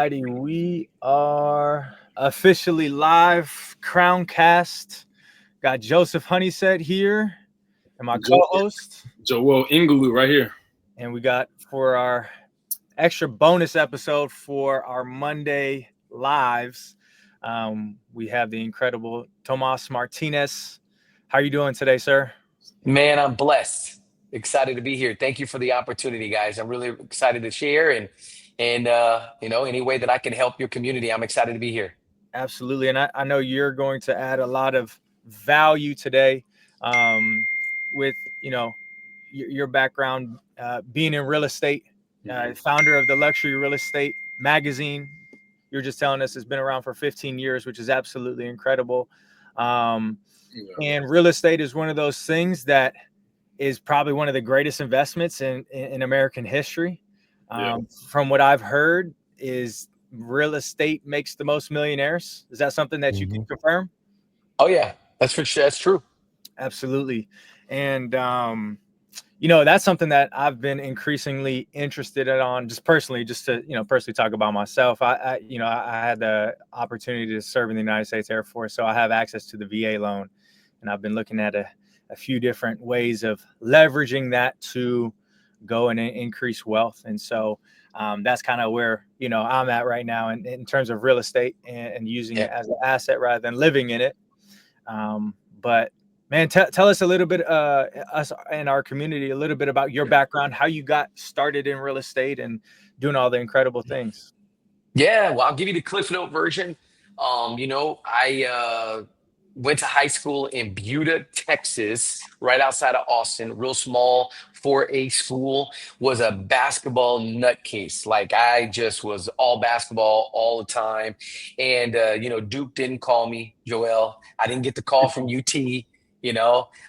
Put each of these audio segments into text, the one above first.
righty, we are officially live. CROWNEDCAST. Got Joseph Honeysett here and my co-host. Joel Engulu right here. And we got for our extra bonus episode for our Monday lives, we have the incredible Tomas Martinez. How are you doing today, sir? Man, I'm blessed. Excited to be here. Thank you for the opportunity, guys. I'm really excited to share and any way that I can help your community, I'm excited to be here. Absolutely. And I know you're going to add a lot of value today with, your background being in real estate, founder of the Luxury Real Estate magazine. You're just telling us it's been around for 15 years, which is absolutely incredible. And real estate is one of those things that is probably one of the greatest investments in American history. From what I've heard, is real estate makes the most millionaires. Is that something that you can confirm? Oh yeah, that's for sure. That's true. Absolutely. And that's something that I've been increasingly interested in just personally to talk about myself. I had the opportunity to serve in the United States Air Force, so I have access to the VA loan, and I've been looking at a few different ways of leveraging that to go and increase wealth. And so that's kind of where, I'm at right now in terms of real estate and using it as an asset rather than living in it. But man, tell us a little bit, us and our community, a little bit about your background, how you got started in real estate and doing all the incredible things. Yeah, well, I'll give you the Cliff Note version. I went to high school in Buda, Texas, right outside of Austin, real small 4A school, was a basketball nutcase. Like I just was all basketball all the time. And, Duke didn't call me, Joel. I didn't get the call from UT.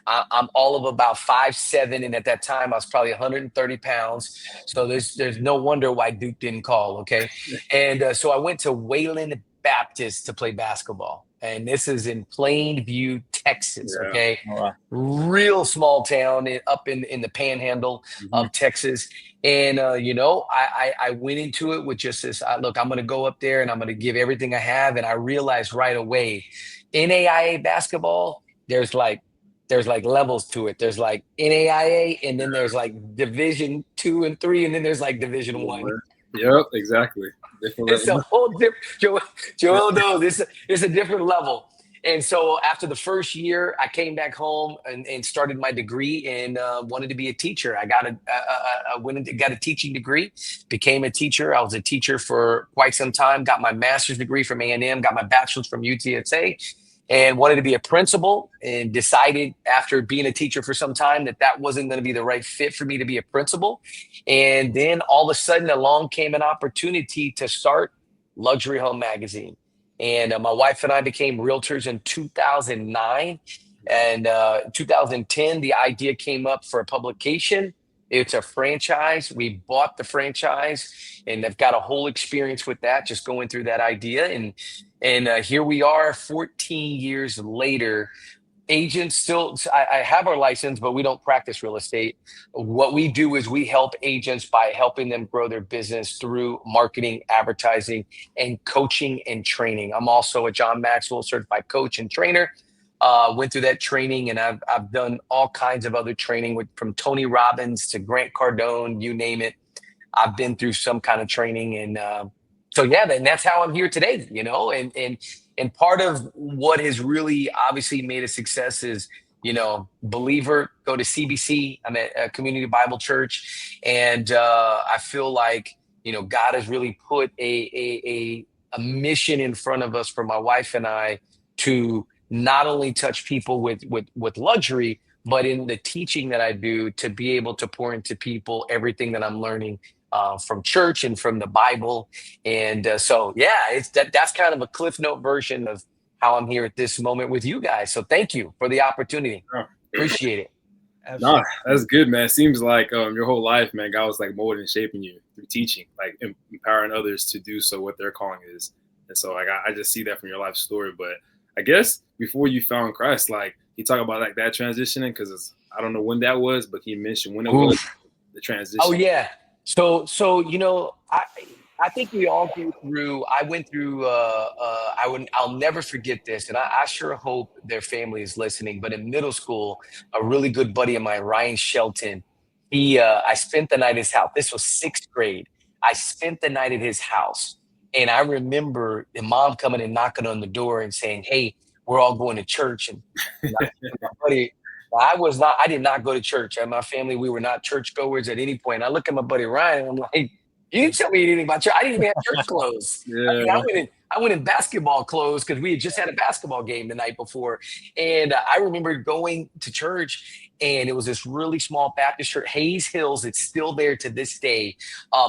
I'm all of about 5'7", and at that time I was probably 130 pounds. So there's no wonder why Duke didn't call. Okay. And so I went to Wayland Baptist to play basketball. And this is in Plainview, Texas. Yeah. Okay. Wow. Real small town up in the panhandle of Texas. And, I went into it with just this, look, I'm going to go up there and I'm going to give everything I have. And I realized right away, NAIA basketball, there's like levels to it. There's like NAIA, and then there's like Division 2 and 3, and then there's like Division 1. Yep, exactly. It's a whole different. Joel knows it's a different level. And so after the first year, I came back home and started my degree and wanted to be a teacher. I went and got a teaching degree, became a teacher. I was a teacher for quite some time. Got my master's degree from A&M, got my bachelor's from UTSA. And wanted to be a principal, and decided after being a teacher for some time that wasn't going to be the right fit for me to be a principal. And then all of a sudden along came an opportunity to start Luxury Home Magazine. And my wife and I became realtors in 2009. And 2010, the idea came up for a publication. It's a franchise. We bought the franchise, and I've got a whole experience with that, just going through that idea. And here we are 14 years later. Agents still, I have our license, but we don't practice real estate. What we do is we help agents by helping them grow their business through marketing, advertising, and coaching and training. I'm also a John Maxwell certified coach and trainer. Went through that training, and I've done all kinds of other training from Tony Robbins to Grant Cardone, you name it. I've been through some kind of training, and and that's how I'm here today, and part of what has really obviously made a success is, believer, go to CBC. I'm at a Community Bible Church, and I feel like, God has really put a mission in front of us for my wife and I to not only touch people with luxury, but in the teaching that I do, to be able to pour into people everything that I'm learning from church and from the Bible. And that's kind of a Cliff Note version of how I'm here at this moment with you guys. So thank you for the opportunity. Appreciate it. Nah, that's good, man. It seems like your whole life, man, God was like molding and shaping you through teaching, like empowering others to do so what their calling is. And so like I just see that from your life story. But I guess before you found Christ, like you talk about like that transitioning, because I don't know when that was, but he mentioned when it was the transition. Oh yeah. So I think we all go through. I went through. I'll never forget this, and I sure hope their family is listening. But in middle school, a really good buddy of mine, Ryan Shelton, I spent the night at his house. This was sixth grade. I spent the night at his house, and I remember the mom coming and knocking on the door and saying, "Hey, we're all going to church." And my buddy, I did not go to church. And my family, we were not churchgoers at any point. I look at my buddy Ryan, and I'm like, you didn't tell me anything about church. I didn't even have church clothes. Yeah. I went in basketball clothes because we had just had a basketball game the night before. And I remember going to church, and it was this really small Baptist church, Hayes Hills. It's still there to this day.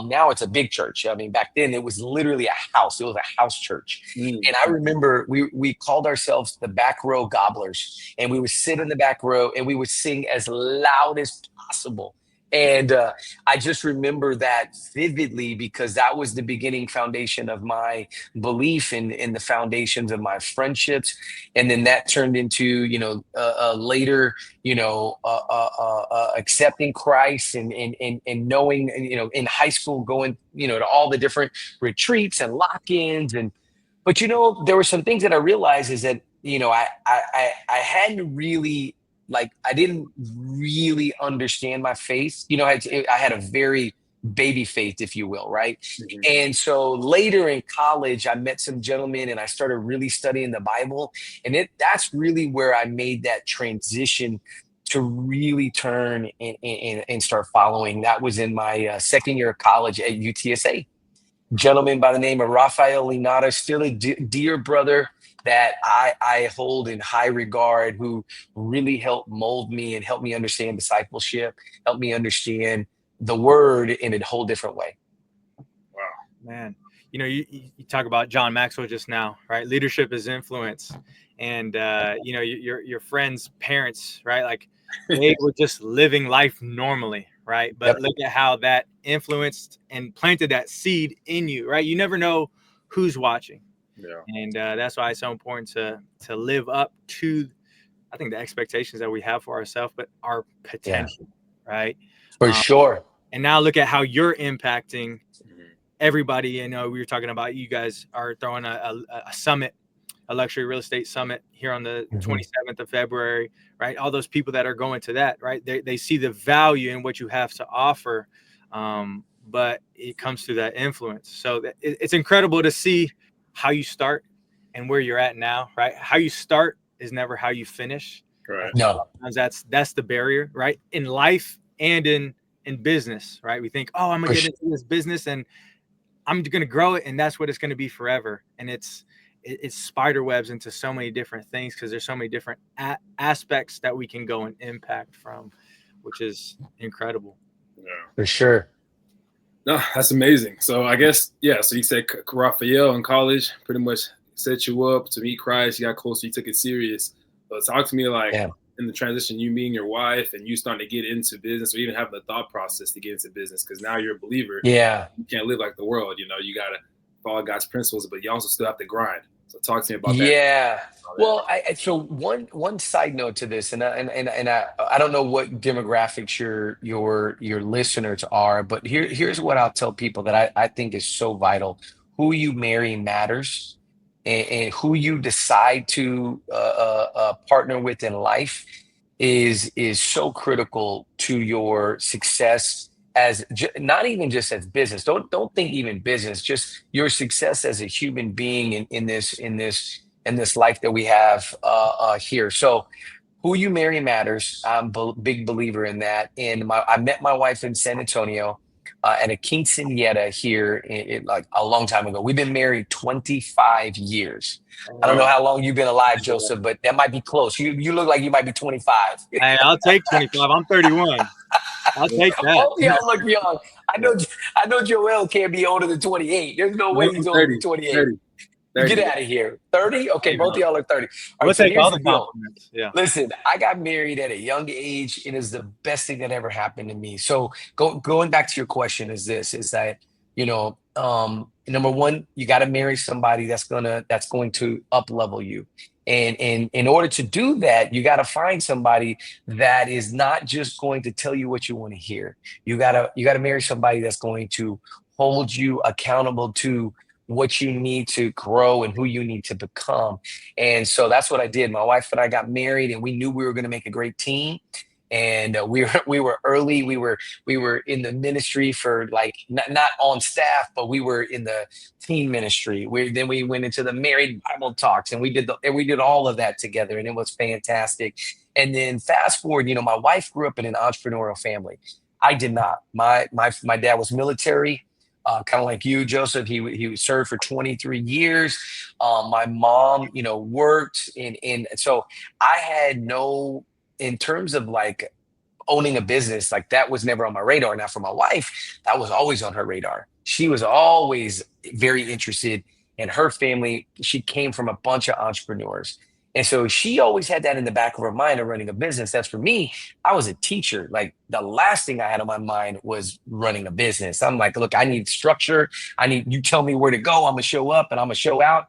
Now it's a big church. I mean, back then it was literally a house. It was a house church. And I remember we called ourselves the Back Row Gobblers, and we would sit in the back row and we would sing as loud as possible. And I just remember that vividly because that was the beginning foundation of my belief in the foundations of my friendships. And then that turned into, later, accepting Christ and knowing, in high school, going, to all the different retreats and lock-ins. But, there were some things that I realized is that, I hadn't really, I didn't really understand my faith. I had a very baby faith, if you will, right? Mm-hmm. And so later in college, I met some gentlemen and I started really studying the Bible. And that's really where I made that transition to really turn and start following. That was in my second year of college at UTSA. Gentleman by the name of Rafael Linata, still a dear brother that I hold in high regard, who really helped mold me and help me understand discipleship, help me understand the word in a whole different way. Wow, man. You talk about John Maxwell just now, right? Leadership is influence. And, your friends' parents, right? Like they were just living life normally, right? But Look at how that influenced and planted that seed in you, right? You never know who's watching. Yeah. And that's why it's so important to live up to, I think, the expectations that we have for ourselves, but our potential, right? For sure. And now look at how you're impacting everybody. We were talking about you guys are throwing a summit, a luxury real estate summit here on the 27th of February, right? All those people that are going to that, right? They see the value in what you have to offer, but it comes through that influence. So it's incredible to see how you start and where you're at now, right? How you start is never how you finish. Right. No. Sometimes that's the barrier, right? In life and in business, right? We think, I'm gonna get into this business and I'm gonna grow it, and that's what it's gonna be forever. And it's spider webs into so many different things because there's so many different aspects that we can go and impact from, which is incredible. Yeah, for sure. No, that's amazing. So I guess, so you said Raphael in college pretty much set you up to meet Christ. You got closer, you took it serious. But talk to me in the transition, you meeting your wife and you starting to get into business, or even having the thought process to get into business, because now you're a believer. Yeah. You can't live like the world. You got to follow God's principles, but you also still have to grind. So talk to me about that. Yeah. Well, so one side note to this, and I don't know what demographics your listeners are, but here's what I'll tell people that I think is so vital. Who you marry matters, and who you decide to partner with in life is so critical to your success. As not even just as business. Don't think even business. Just your success as a human being in this life that we have here. So, who you marry matters. I'm a big believer in that. And I met my wife in San Antonio at a quinceañera here like a long time ago. We've been married 25 years. I don't know how long you've been alive, Joseph, but that might be close. You look like you might be 25. Hey, I'll take 25. I'm 31. I'll take that. Oh, y'all look young. I know Joel can't be older than 28. There's no way he's older than 28. 30. Get out of here. 30? Okay, both of y'all are 30. We'll take all the compliments. Yeah. Listen, I got married at a young age. It is the best thing that ever happened to me. So going back to your question is that, number one, you got to marry somebody that's going to up level you. And in order to do that, you got to find somebody that is not just going to tell you what you want to hear. You gotta marry somebody that's going to hold you accountable to what you need to grow and who you need to become. And so that's what I did. My wife and I got married, and we knew we were going to make a great team. And we were early. We were in the ministry for like not on staff, but we were in the teen ministry. Then we went into the married Bible talks, and we did all of that together, and it was fantastic. And then fast forward, my wife grew up in an entrepreneurial family. I did not. My dad was military. Kind of like you, Joseph. He served for 23 years. My mom, worked in so I had no, in terms of like owning a business, like that was never on my radar. Now for my wife, that was always on her radar. She was always very interested in her family. She came from a bunch of entrepreneurs. And so she always had that in the back of her mind of running a business. That's for me. I was a teacher. Like the last thing I had on my mind was running a business. I'm like, look, I need structure. You tell me where to go. I'm going to show up and I'm going to show out.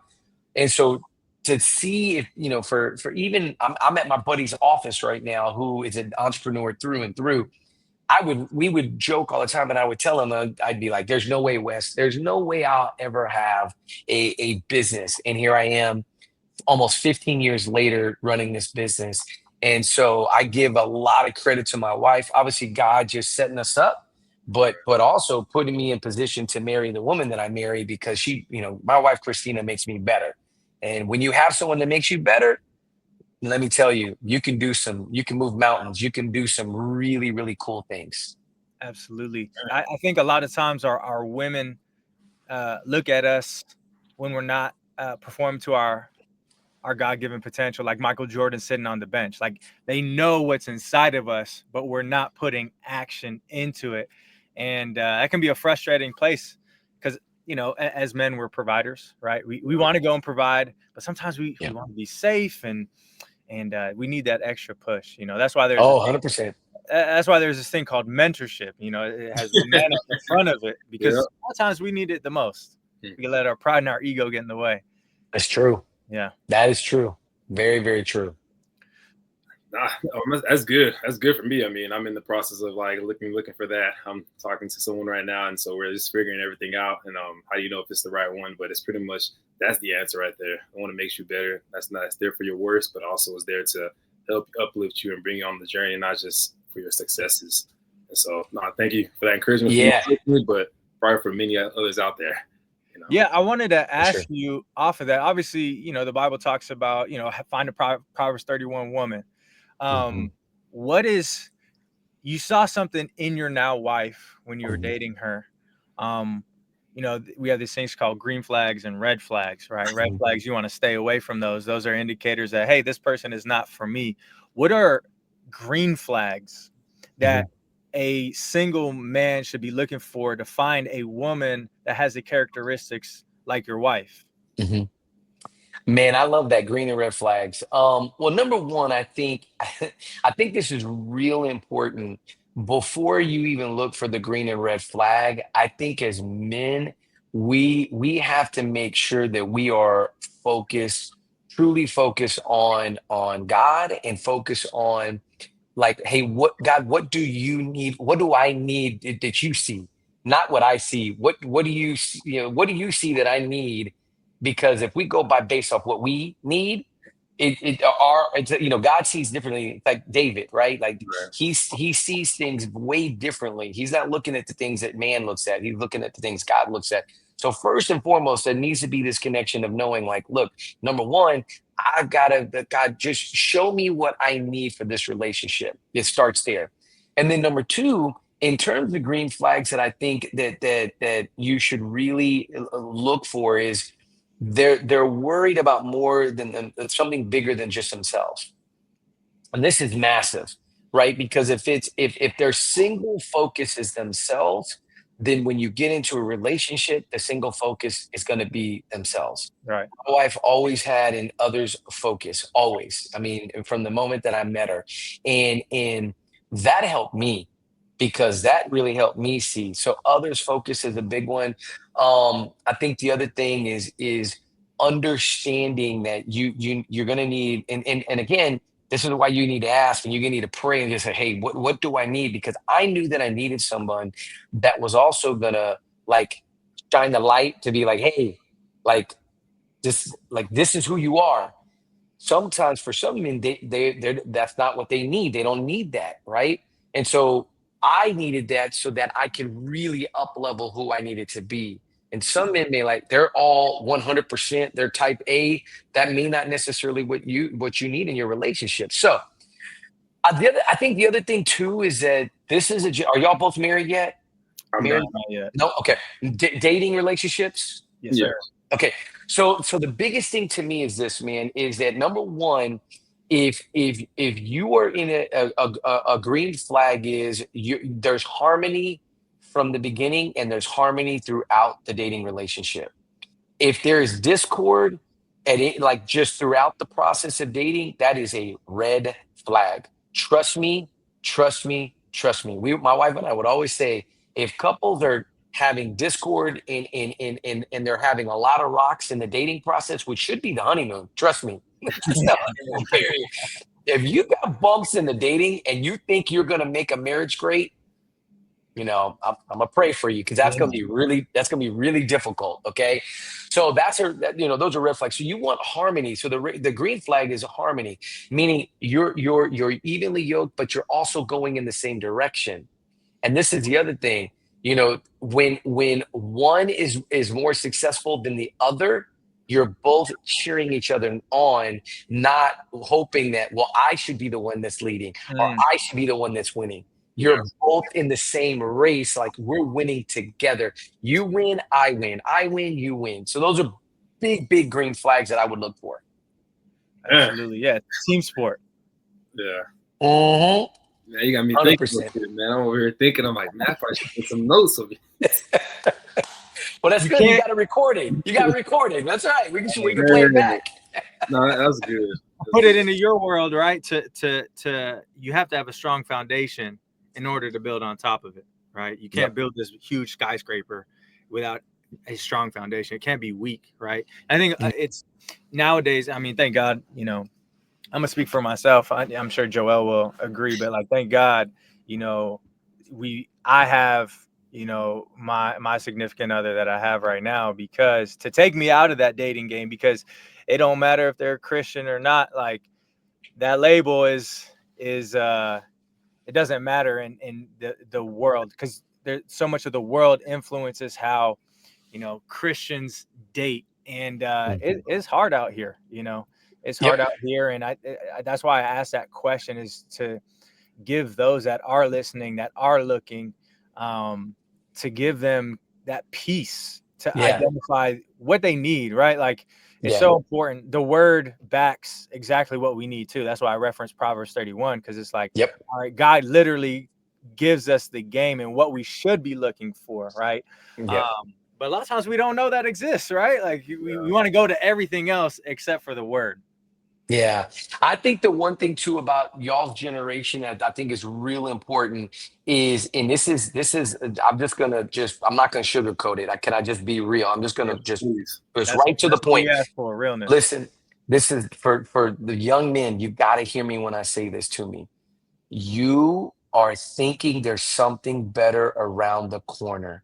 And so to see if, for even, I'm at my buddy's office right now, who is an entrepreneur through and through. We would joke all the time, and I would tell him, I'd be like, there's no way, Wes, there's no way I'll ever have a business. And here I am almost 15 years later running this business. And so I give a lot of credit to my wife. Obviously, God just setting us up, but also putting me in position to marry the woman that I marry, because she, my wife, Christina, makes me better. And when you have someone that makes you better, let me tell you, you can move mountains. You can do some really, really cool things. Absolutely. I think a lot of times our women look at us when we're not performing to our God-given potential, like Michael Jordan sitting on the bench. Like they know what's inside of us, but we're not putting action into it. And that can be a frustrating place, because as men, we're providers, right? We want to go and provide, but sometimes we want to be safe, and we need that extra push. That's why there's 100%. That's why there's this thing called mentorship. It has the man up in front of it, because sometimes we need it the most. We can let our pride and our ego get in the way. That's true. Yeah, that is true. Very, very true. That's good. That's good for me. I mean, I'm in the process of like looking for that. I'm talking to someone right now, and so we're just figuring everything out. And how do you know if it's the right one? But it's pretty much, that's the answer right there. I want to make you better. That's there for your worst, but also is there to help uplift you and bring you on the journey, not just for your successes. And so, thank you for that encouragement. Yeah. But probably for many others out there. Yeah, I wanted to ask you off of that. Obviously, the Bible talks about, find a Proverbs 31 woman. What is, you saw something in your now wife when you were dating her. We have these things called green flags and red flags, right? Red flags, you want to stay away from those. Those are indicators that, hey, this person is not for me. What are green flags that a single man should be looking for to find a woman that has the characteristics like your wife? Man, I love that, green and red flags. Well, number one, I think this is real important. Before you even look for the green and red flag, I think as men, we have to make sure that we are truly focused on God, and focus on, like, hey, what do you need? What do I need that you see? Not what I see. What do you see that I need? Because if we go based off what we need, God sees differently. Like David, right? Like he sees things way differently. He's not looking at the things that man looks at. He's looking at the things God looks at. So first and foremost, there needs to be this connection of knowing, like, look, number one, I've got to, God, just show me what I need for this relationship. It starts there. And then number two, in terms of green flags that I think that you should really look for is, they're worried about more than something bigger than just themselves. And this is massive, right? Because if their single focus is themselves, then when you get into a relationship, the single focus is going to be themselves. Right. My wife always had an others focus, always. I mean, from the moment that I met her, and that helped me, because that really helped me see. So others focus is a big one. I think the other thing is understanding that you're going to need, and again, this is why you need to ask, and you're going to need to pray and just say, hey, what do I need? Because I knew that I needed someone that was also going to like shine the light to be like, hey, like this is who you are. Sometimes for some men, they that's not what they need. They don't need that, right? And so I needed that so that I could really up level who I needed to be. And some men may like they're all 100%. They're type A. That may not necessarily what you need in your relationship. So I think the other thing too is that this is are y'all both married yet? I'm Married? not yet. No. Okay. Dating relationships. Yes, sir. Okay. So the biggest thing to me is this, man, is that number one, if you are in a green flag is there's harmony from the beginning and there's harmony throughout the dating relationship. If there is discord and it like just throughout the process of dating, that is a red flag. Trust me, trust me, trust me. My wife and I would always say, if couples are having discord and they're having a lot of rocks in the dating process, which should be the honeymoon, trust me. It's the honeymoon period. If you got bumps in the dating and you think you're going to make a marriage great, you know, I'm gonna pray for you because that's gonna be really difficult. Okay, so those are red flags. So you want harmony. So the green flag is harmony, meaning you're evenly yoked, but you're also going in the same direction. And this is the other thing, you know, when one is more successful than the other, you're both cheering each other on, not hoping that, well, I should be the one that's leading or I should be the one that's winning. You're both in the same race, like we're winning together. You win, I win. I win, you win. So those are big green flags that I would look for. Absolutely, yeah. Team sport. Yeah. Mm-hmm. Yeah, you got me 100%. thinking, man. I'm over here thinking. I'm like, man, I probably should put some notes on me. Well, that's good. You got to record it. That's right. We can play it back. No, that was good. Put it into your world, right? To you have to have a strong foundation in order to build on top of it, right? You can't build this huge skyscraper without a strong foundation. It can't be weak, right? I think it's nowadays. I mean, thank God, you know, I'm gonna speak for myself. I'm sure Joel will agree, but like, thank God, you know, I have, you know, my significant other that I have right now, because to take me out of that dating game, because it don't matter if they're Christian or not, like that label is it doesn't matter in the world, because there's so much of the world influences how, you know, Christians date, and it's hard out here, you know. It's hard out here, and I that's why I asked that question, is to give those that are listening, that are looking, to give them that peace to identify what they need, right? Like, it's so important. The word backs exactly what we need too. That's why I referenced Proverbs 31, because it's like, all right, God literally gives us the game and what we should be looking for, right? But a lot of times we don't know that exists, right? Like we want to go to everything else except for the word. Yeah. I think the one thing too about y'all's generation that I think is real important is, and this is, I'm not going to sugarcoat it. Can I just be real? I'm just going to just right to the point. For realness. Listen, this is for the young men. You got to hear me when I say this to me. You are thinking there's something better around the corner.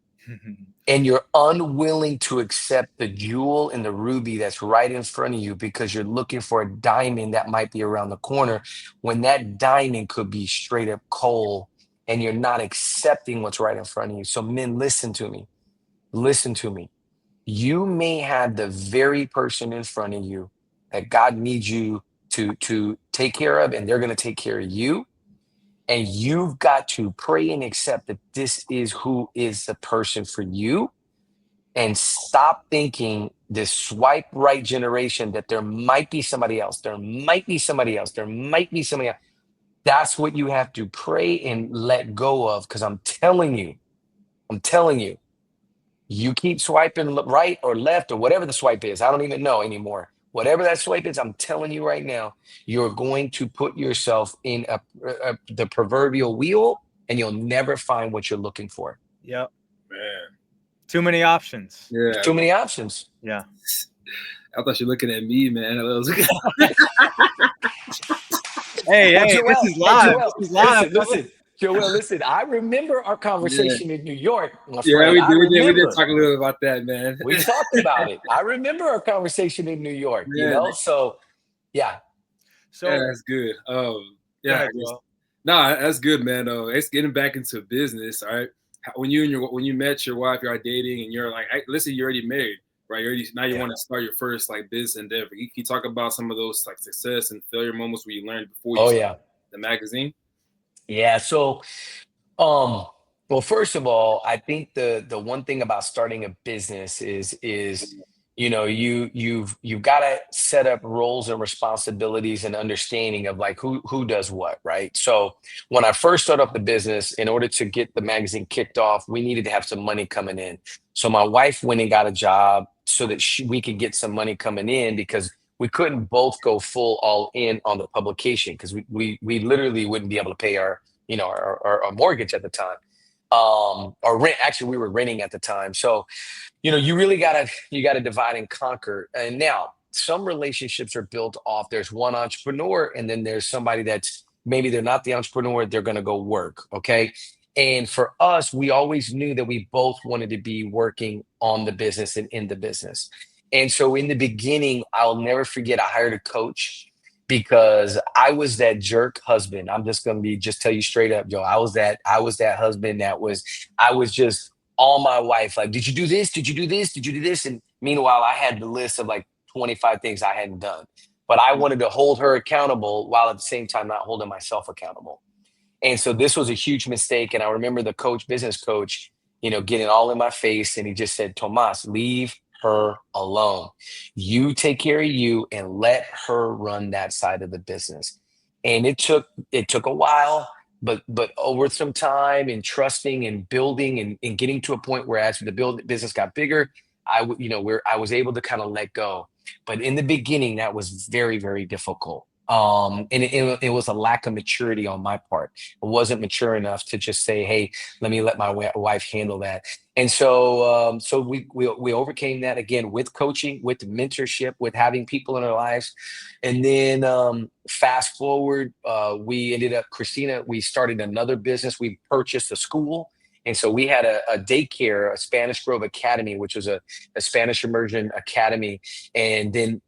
And you're unwilling to accept the jewel and the ruby that's right in front of you because you're looking for a diamond that might be around the corner, when that diamond could be straight up coal, and you're not accepting what's right in front of you. So men, listen to me. Listen to me. You may have the very person in front of you that God needs you to take care of, and they're going to take care of you. And you've got to pray and accept that this is who is the person for you, and stop thinking this swipe right generation that there might be somebody else. There might be somebody else. There might be somebody else. That's what you have to pray and let go of. Because I'm telling you, you keep swiping right or left or whatever the swipe is. I don't even know anymore. Whatever that swipe is, I'm telling you right now, you're going to put yourself in the proverbial wheel, and you'll never find what you're looking for. Yep. Man. Too many options. Yeah. Too many options. Yeah. I thought you were looking at me, man. Hey, this is live. Listen. Joel, listen, I remember our Yeah, conversation in New York, my yeah, friend. I we did remember. talk a little bit about that, man. We talked about it. I remember our conversation in New York, Man, So, yeah. yeah, So that's good. go Yeah, ahead, Joel. no, that's good, man. It's getting back into business. All right, when you met your wife, you're dating, and you're like, listen, you're already married, right? Now you Yeah. want to start your first like business endeavor. Can you talk about some of those like success and failure moments where you learned before you Oh, started yeah. the magazine? Yeah. So, Um, well, first of all, I think the one thing about starting a business is you've got to set up roles and responsibilities and understanding of like who does what, right? So when I first started up the business, in order to get the magazine kicked off, we needed to have some money coming in. So my wife went and got a job so that we could get some money coming in because we couldn't both go full all in on the publication because we literally wouldn't be able to pay our mortgage at the time, or rent. Actually, we were renting at the time. So, you really you gotta divide and conquer. And now some relationships are built off. There's one entrepreneur, and then there's somebody that's maybe they're not the entrepreneur. They're going to go work. Okay. And for us, we always knew that we both wanted to be working on the business and in the business. And so in the beginning, I'll never forget, I hired a coach because I was that jerk husband. I'm just gonna be just tell you straight up, Joe. I was that husband I was just on my wife, like, did you do this? Did you do this? Did you do this? And meanwhile, I had the list of like 25 things I hadn't done. But I wanted to hold her accountable while at the same time not holding myself accountable. And so this was a huge mistake. And I remember the business coach, getting all in my face. And he just said, Tomas, leave her alone. You take care of you and let her run that side of the business. And it took a while, but over some time and trusting and building and getting to a point where as the business got bigger, where I was able to kind of let go. But in the beginning, that was very, very difficult. And it was a lack of maturity on my part. I wasn't mature enough to just say, "Hey, let me let my wife handle that." And so we overcame that again with coaching, with mentorship, with having people in our lives. And then fast forward, we ended up, Christina, we started another business. We purchased a school. And so we had a daycare, a Spanish Grove Academy, which was a Spanish immersion academy. And then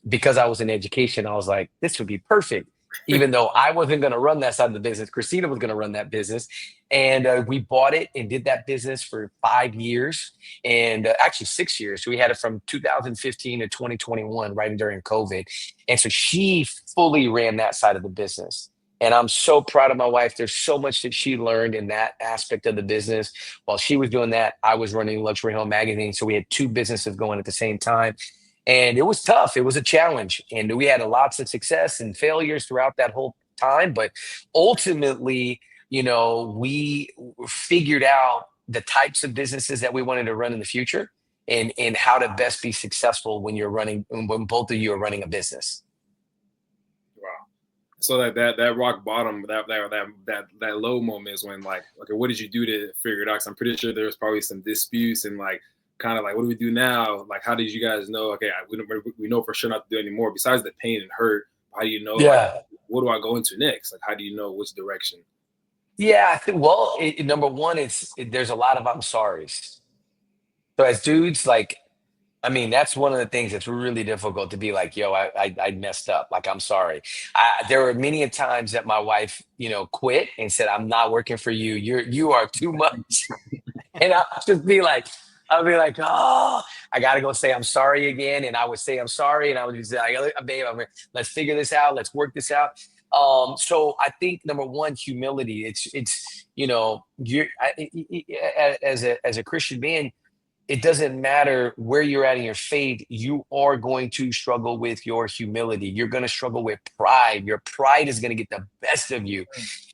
because I was in education, I was like, this would be perfect. Even though I wasn't going to run that side of the business, Christina was going to run that business. And we bought it and did that business for 5 years and actually 6 years. So we had it from 2015 to 2021, right during COVID. And so she fully ran that side of the business. And I'm so proud of my wife. There's so much that she learned in that aspect of the business. While she was doing that, I was running Luxury Home Magazine. So we had two businesses going at the same time. And it was tough. It was a challenge. And we had lots of success and failures throughout that whole time. But ultimately, we figured out the types of businesses that we wanted to run in the future and how to best be successful when both of you are running a business. Wow. So that rock bottom, that low moment is when like, okay, what did you do to figure it out? 'Cause I'm pretty sure there was probably some disputes and like, kind of like, what do we do now? Like, how did you guys know? Okay, we know for sure not to do it anymore. Besides the pain and hurt, how do you know? Yeah. Like, what do I go into next? Like, how do you know which direction? Yeah, I think, well, number one, there's a lot of I'm sorry's. So as dudes, like, I mean, that's one of the things that's really difficult to be like, yo, I messed up. Like, I'm sorry. There were many a times that my wife, quit and said, I'm not working for you. You are too much. And I'll be like, oh, I got to go say I'm sorry again. And I would say I'm sorry. And I would just say, babe, let's figure this out. Let's work this out. So I think number one, humility. It's as a Christian man, it doesn't matter where you're at in your faith, you are going to struggle with your humility. You're going to struggle with pride. Your pride is going to get the best of you.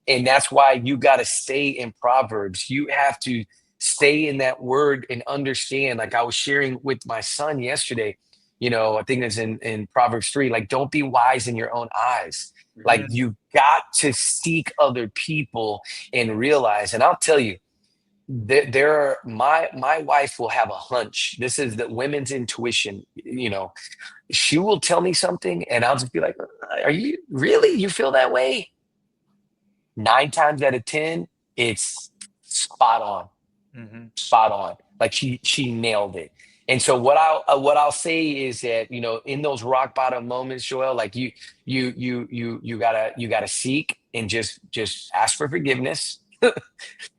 And that's why you got to stay in Proverbs. You have to stay in that word and understand. Like I was sharing with my son yesterday, I think it's in Proverbs 3, like, don't be wise in your own eyes. Like you got to seek other people and realize, and I'll tell you, my wife will have a hunch. This is the women's intuition. She will tell me something and I'll just be like, are you really, you feel that way? 9 times out of 10, it's spot on. Spot on. Like she nailed it. And so what I'll say is that, in those rock bottom moments, Joel, like you gotta seek and just ask for forgiveness,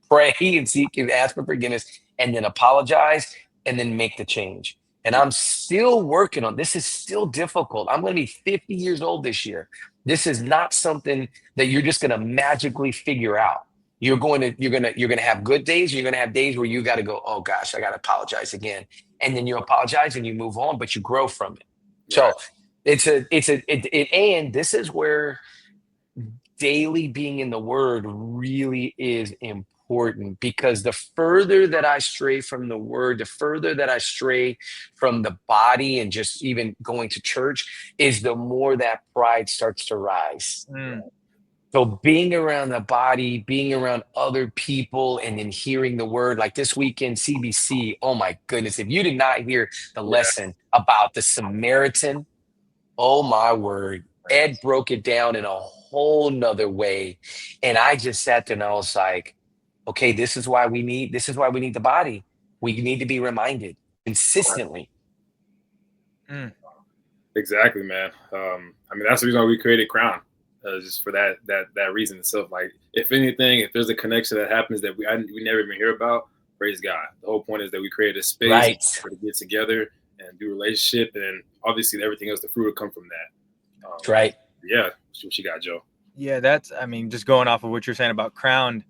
pray and seek and ask for forgiveness, and then apologize, and then make the change. And I'm still working on this. Is still difficult. I'm going to be 50 years old this year. This is not something that you're just going to magically figure out. You're going to have good days. You're going to have days where you got to go, oh gosh, I got to apologize again. And then you apologize and you move on, but you grow from it. So and this is where daily being in the word really is important, because the further that I stray from the word, the further that I stray from the body and just even going to church, is the more that pride starts to rise. So being around the body, being around other people, and then hearing the word, like this weekend, CBC, oh my goodness, if you did not hear the lesson about the Samaritan, oh my word, Ed broke it down in a whole nother way. And I just sat there and I was like, okay, this is why we need the body. We need to be reminded consistently. Exactly, man. That's the reason why we created Crown. Just for that reason itself. Like, if anything, if there's a connection that happens that we never even hear about, praise God. The whole point is that we create a space for to get together and do relationship, and obviously everything else, the fruit will come from that. That's right. Yeah. What you got, Joe? Yeah, just going off of what you're saying about Crowned,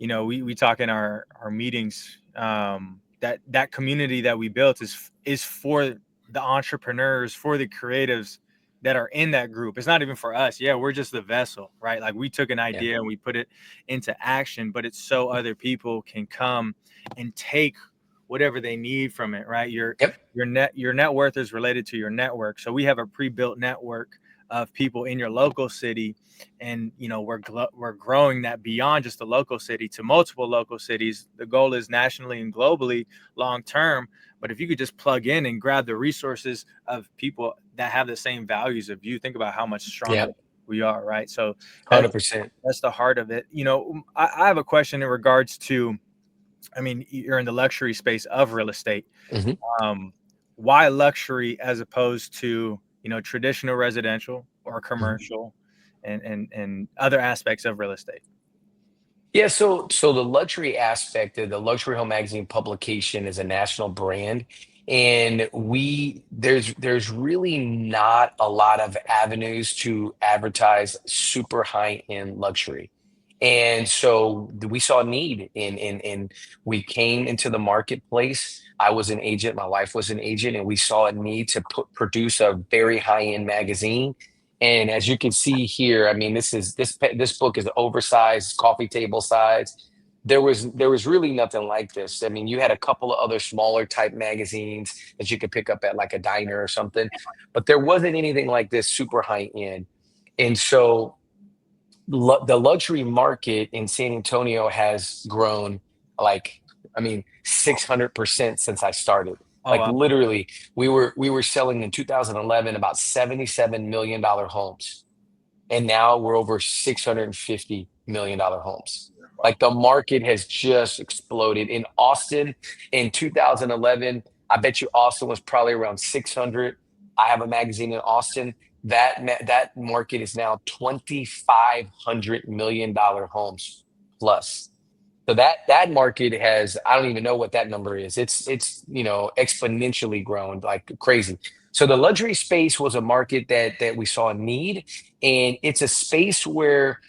we talk in our meetings, that community that we built is for the entrepreneurs, for the creatives that are in that group. It's not even for us. Yeah, we're just the vessel, right? Like, we took an idea and we put it into action, but it's so other people can come and take whatever they need from it, right? Your net worth is related to your network. So we have a pre-built network of people in your local city, and we're growing that beyond just the local city to multiple local cities. The goal is nationally and globally long term. But if you could just plug in and grab the resources of people that have the same values of you, think about how much stronger we are, right? So 100%. That's the heart of it. I have a question in regards to, you're in the luxury space of real estate. Why luxury as opposed to, traditional residential or commercial and other aspects of real estate? Yeah, so the luxury aspect of the Luxury Home Magazine publication is a national brand, and there's really not a lot of avenues to advertise super high-end luxury. And so we saw a need in we came into the marketplace. I was an agent, my wife was an agent, and we saw a need to produce a very high-end magazine. And as you can see here, this book is oversized, coffee table size. There was really nothing like this. You had a couple of other smaller type magazines that you could pick up at like a diner or something, but there wasn't anything like this super high end. And so the luxury market in San Antonio has grown 600% since I started. Literally, we were selling in 2011 about $77 million homes, and now we're over $650 million homes. Like, the market has just exploded. In Austin in 2011, I bet you Austin was probably around 600. I have a magazine in Austin. That market is now $2,500 million homes plus. So that market has, I don't even know what that number is. It's exponentially grown like crazy. So the luxury space was a market that we saw a need, and it's a space where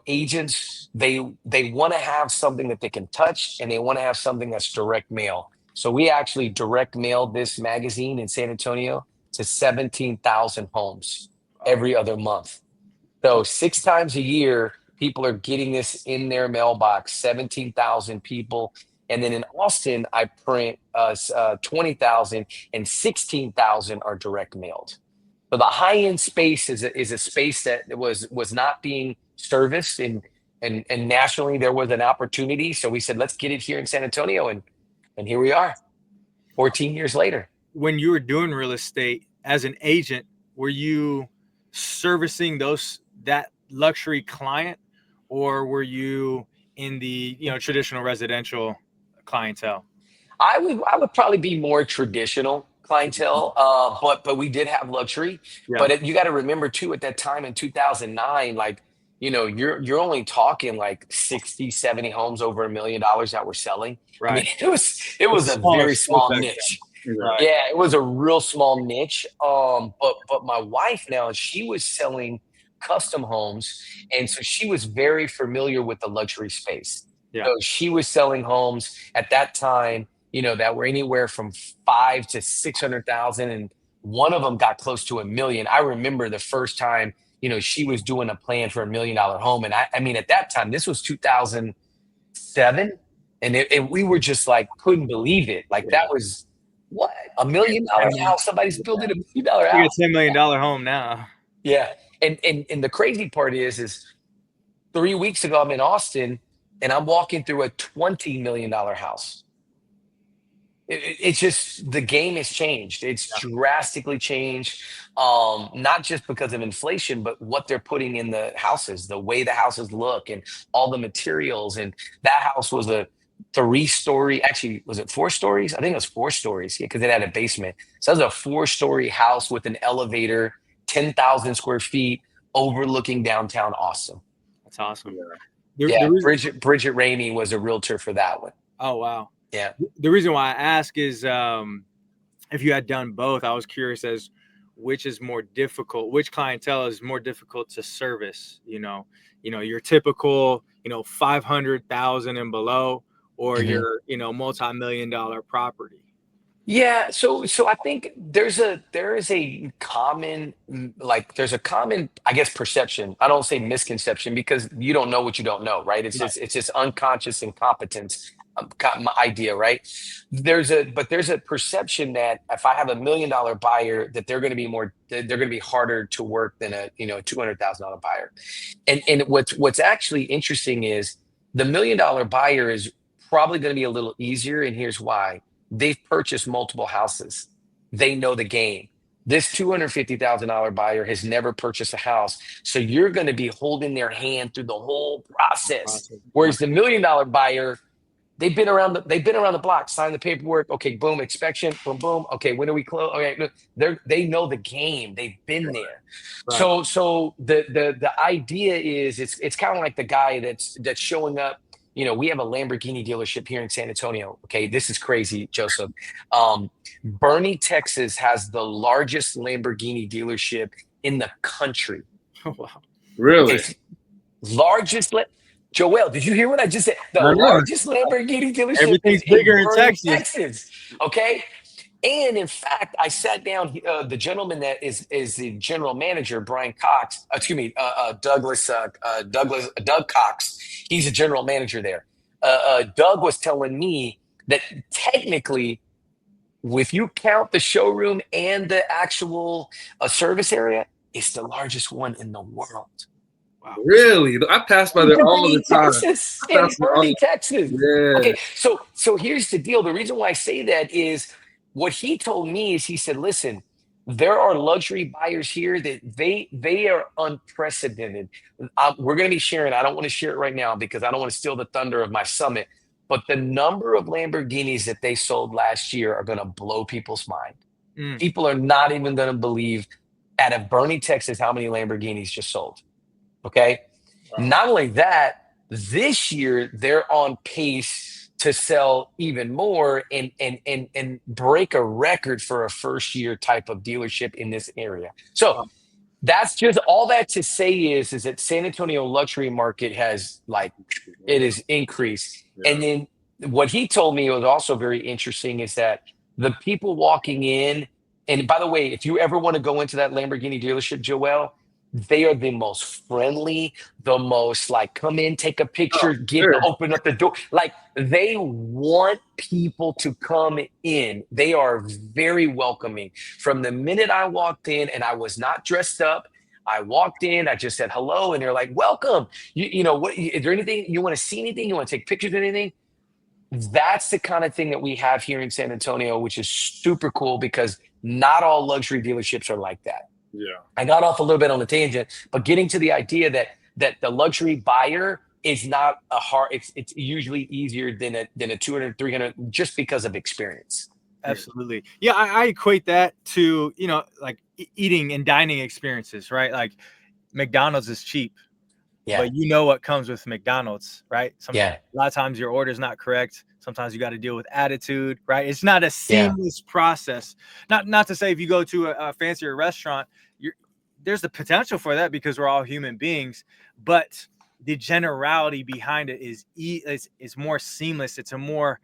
agents they want to have something that they can touch, and they want to have something that's direct mail. So we actually direct mailed this magazine in San Antonio to 17,000 homes every other month. So 6 times a year, people are getting this in their mailbox, 17,000 people. And then in Austin, I print 20,000, and 16,000 are direct mailed. So the high-end space is a space that was not being serviced, and nationally there was an opportunity. So we said, let's get it here in San Antonio, and here we are, 14 years later. When you were doing real estate as an agent, were you servicing that luxury client, or were you in the, traditional residential clientele? I would probably be more traditional clientele, but we did have luxury. Yeah. But you got to remember too, at that time in 2009, like, you're only talking like 60, 70 homes over $1 million that we're selling. Right. I mean, it was a very small niche. Right. Yeah, it was a real small niche. But my wife now, she was selling custom homes, and so she was very familiar with the luxury space. Yeah. So she was selling homes at that time, that were anywhere from 5 to 600,000, and one of them got close to $1 million. I remember the first time, she was doing a plan for $1 million home, and I mean, at that time, this was 2007, and we were just like couldn't believe it. Like that was what, $1 million house? Somebody's building $1 million house. You get $10 million home now. Yeah, and the crazy part is 3 weeks ago I'm in Austin, and I'm walking through a $20 million house. It's just, the game has changed. It's drastically changed, not just because of inflation, but what they're putting in the houses, the way the houses look, and all the materials. And that house was a 3-story, actually, was it 4 stories? I think it was 4 stories, because it had a basement. So it was a 4-story house with an elevator, 10,000 square feet, overlooking downtown Austin. That's awesome. Bridget Ramey was a realtor for that one. Oh, wow. Yeah. The reason why I ask is if you had done both, I was curious as which clientele is more difficult to service, your typical, 500,000 and below, or your, multi-million-dollar property. Yeah. So I think there is a common, I guess, perception. I don't say misconception, because you don't know what you don't know, right? It's just unconscious incompetence. My idea, right? There's a perception that if I have $1 million buyer, that they're going to be harder to work than a $200,000 buyer. And what's actually interesting is the $1 million buyer is probably going to be a little easier, and here's why: they've purchased multiple houses, they know the game. This $250,000 buyer has never purchased a house, so you're going to be holding their hand through the whole process. Whereas the $1 million buyer, they've been around the block, signed the paperwork. Okay, boom, inspection, boom, boom. Okay, when do we close? Okay, they know the game. They've been there. Right. So the idea is it's kind of like the guy that's showing up. We have a Lamborghini dealership here in San Antonio. Okay, this is crazy, Joseph. Bernie, Texas has the largest Lamborghini dealership in the country. Oh, wow. Really? It's largest. Joel, did you hear what I just said? The largest Lamborghini dealership. Everything's bigger in Texas. Okay. And in fact, I sat down. The gentleman that is the general manager, Doug Cox. He's a general manager there. Doug was telling me that technically, if you count the showroom and the actual service area, it's the largest one in the world. Wow. Really? I pass by there all the time. In Bernie, Texas. Yeah. Okay, so here's the deal. The reason why I say that is what he told me is, he said, listen, there are luxury buyers here that they are unprecedented. We're going to be sharing. I don't want to share it right now because I don't want to steal the thunder of my summit. But the number of Lamborghinis that they sold last year are going to blow people's mind. People are not even going to believe out of Bernie, Texas, how many Lamborghinis just sold. Okay. Wow. Not only that, this year they're on pace to sell even more and break a record for a first year type of dealership in this area. So that's just all that to say is that San Antonio luxury market has increased. Yeah. And then what he told me was also very interesting is that the people walking in, and by the way, if you ever want to go into that Lamborghini dealership, Joel, they are the most friendly, the most come in, take a picture, open up the door. They want people to come in. They are very welcoming. From the minute I walked in, and I was not dressed up, I walked in, I just said hello, and they're like, welcome. What is there anything you want to see, anything? You want to take pictures of anything? That's the kind of thing that we have here in San Antonio, which is super cool because not all luxury dealerships are like that. Yeah. I got off a little bit on the tangent, but getting to the idea that that the luxury buyer is not a hard, it's usually easier than a 200, 300, just because of experience. Absolutely. Yeah. I equate that to, like eating and dining experiences, right? Like McDonald's is cheap. Yeah. But you know what comes with McDonald's, right? Yeah. A lot of times your order is not correct. Sometimes you got to deal with attitude, right? It's not a seamless process. Not to say if you go to a fancier restaurant, there's the potential for that because we're all human beings, but the generality behind it is more seamless. It's a more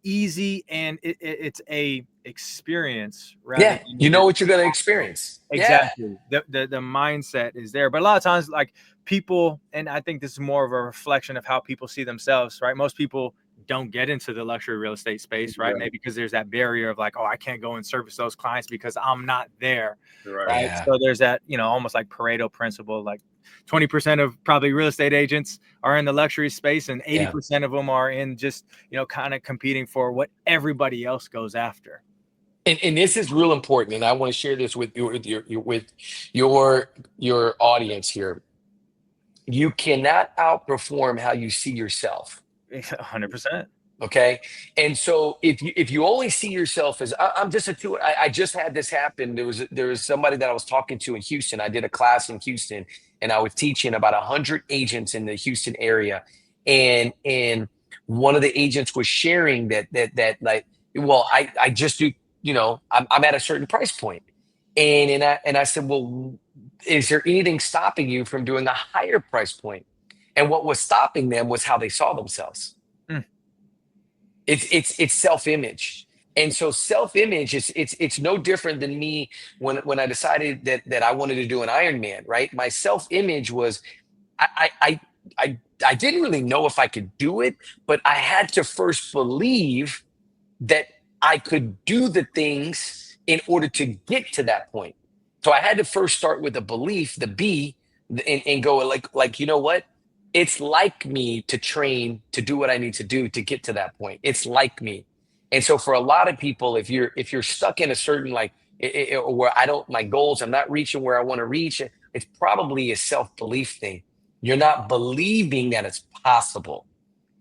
easy, and it's a experience. Yeah, you know what you're going to experience. Exactly. Yeah. The mindset is there. But a lot of times, like people, and I think this is more of a reflection of how people see themselves, right? Most people don't get into the luxury real estate space, right? Maybe because there's that barrier of like, oh, I can't go and service those clients because I'm not there. Right. Yeah. So there's that, almost like Pareto principle, like 20% of probably real estate agents are in the luxury space and 80% of them are in just, kind of competing for what everybody else goes after. And this is real important, and I want to share this with your audience here. You cannot outperform how you see yourself. 100%. Okay, and so if you only see yourself as I'm just I just had this happen. There was somebody that I was talking to in Houston. I did a class in Houston, and I was teaching about 100 agents in the Houston area, and one of the agents was sharing that like, well, I just do. I'm at a certain price point. And I said, well, is there anything stopping you from doing a higher price point? And what was stopping them was how they saw themselves. It's self-image. And so self-image it's no different than me when I decided that I wanted to do an Ironman, right? My self-image was I didn't really know if I could do it, but I had to first believe that I could do the things in order to get to that point. So I had to first start with a belief, the B, and go like, you know what? It's like me to train to do what I need to do to get to that point. It's like me. And so for a lot of people, if you're stuck in a certain where my goals, I'm not reaching where I want to reach, it's probably a self-belief thing. You're not believing that it's possible.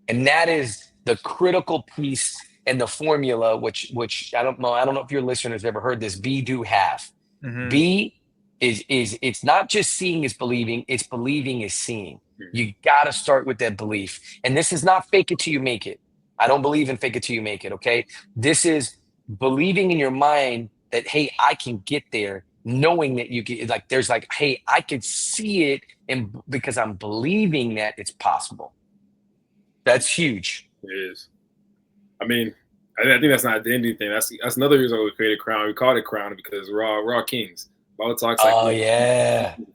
And that is the critical piece and the formula, which I don't know if your listeners ever heard this. Be, do, have. Mm-hmm. Be is it's not just seeing is believing, it's believing is seeing. Mm-hmm. You got to start with that belief. And this is not fake it till you make it. I don't believe in fake it till you make it. Okay. This is believing in your mind that, hey, I can get there, knowing that you get hey, I could see it. And because I'm believing that it's possible. That's huge. It is. I mean, I think that's not the ending thing. That's another reason we created Crown. We called it Crown because we're all kings. All talks like,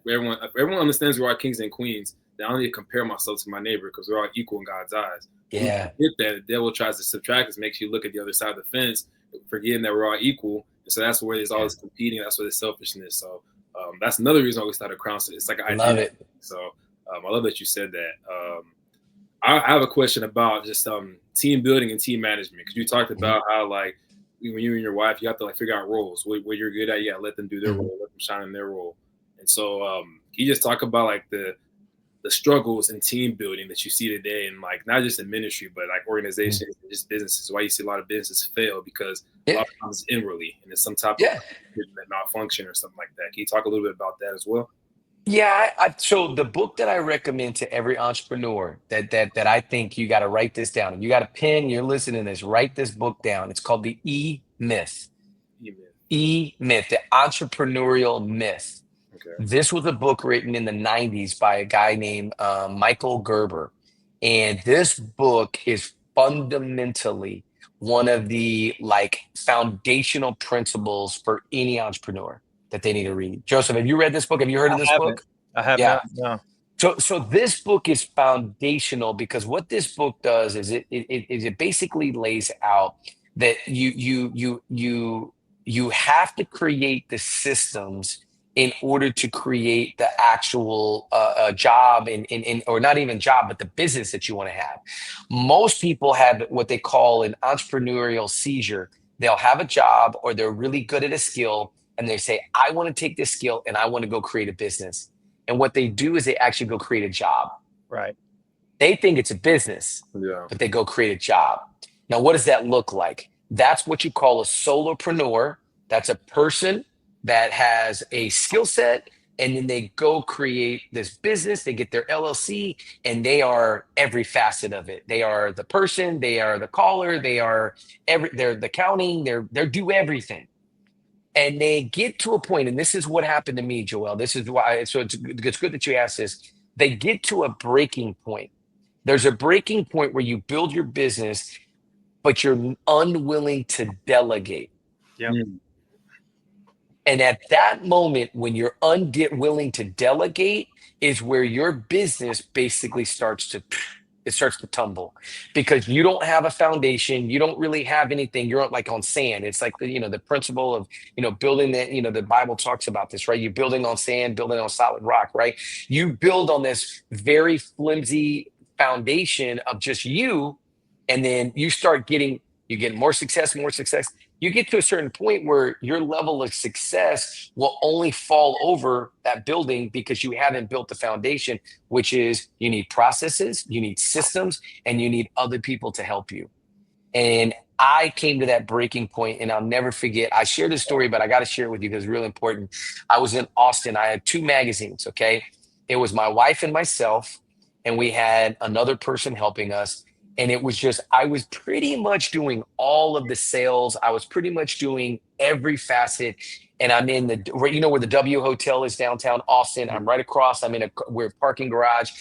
everyone understands we're all kings and queens. I don't need to compare myself to my neighbor because we're all equal in God's eyes. Yeah. When you get that, the devil tries to subtract us, makes you look at the other side of the fence, forgetting that we're all equal. And so that's where there's always competing. That's where there's selfishness. So that's another reason why we started Crown. So it's like I love it. So I love that you said that. I have a question about just team building and team management, because you talked about how like when you and your wife, you have to figure out roles. What you're good at, you gotta let them do their role, let them shine in their role. And so can you just talk about the struggles in team building that you see today, and not just in ministry, but organizations and just businesses? Why you see a lot of businesses fail because a lot of times it's inwardly and it's some type of malfunction or something like that. Can you talk a little bit about that as well? Yeah, so the book that I recommend to every entrepreneur that I think you got to write this down. You got a pen, you're listening to this, write this book down. It's called the E-Myth. E-Myth, the entrepreneurial myth. Okay. This was a book written in the 90s by a guy named Michael Gerber. And this book is fundamentally one of the foundational principles for any entrepreneur that they need to read. Joseph, have you read this book? Have you heard of this book? I have not. No. So this book is foundational because what this book does is it basically lays out that you have to create the systems in order to create the actual job or not even job, but the business that you want to have. Most people have what they call an entrepreneurial seizure. They'll have a job or they're really good at a skill, and they say, I want to take this skill and I want to go create a business. And what they do is they actually go create a job. Right. They think it's a business, but they go create a job. Now, what does that look like? That's what you call a solopreneur. That's a person that has a skill set, and then they go create this business. They get their LLC, and they are every facet of it. They are the person, they are the caller, they're the accounting, they're do everything. And they get to a point, and this is what happened to me, Joel. This is why, so it's good that you asked this. They get to a breaking point. There's a breaking point where you build your business, but you're unwilling to delegate. Yep. And at that moment, when you're unwilling to delegate, is where your business basically starts to tumble, because you don't have a foundation. You don't really have anything. You're like on sand. It's like the principle of building that. The Bible talks about this, right? You're building on sand, building on solid rock, right? You build on this very flimsy foundation of just you, and then you get more success. You get to a certain point where your level of success will only fall over that building because you haven't built the foundation, which is you need processes, you need systems, and you need other people to help you. And I came to that breaking point, and I'll never forget. I shared this story, but I got to share it with you because it's really important. I was in Austin. I had 2 magazines, okay? It was my wife and myself, and we had another person helping us. And it was just, I was pretty much doing all of the sales. I was pretty much doing every facet. And I'm in where the W Hotel is downtown Austin. I'm right across. We're a parking garage.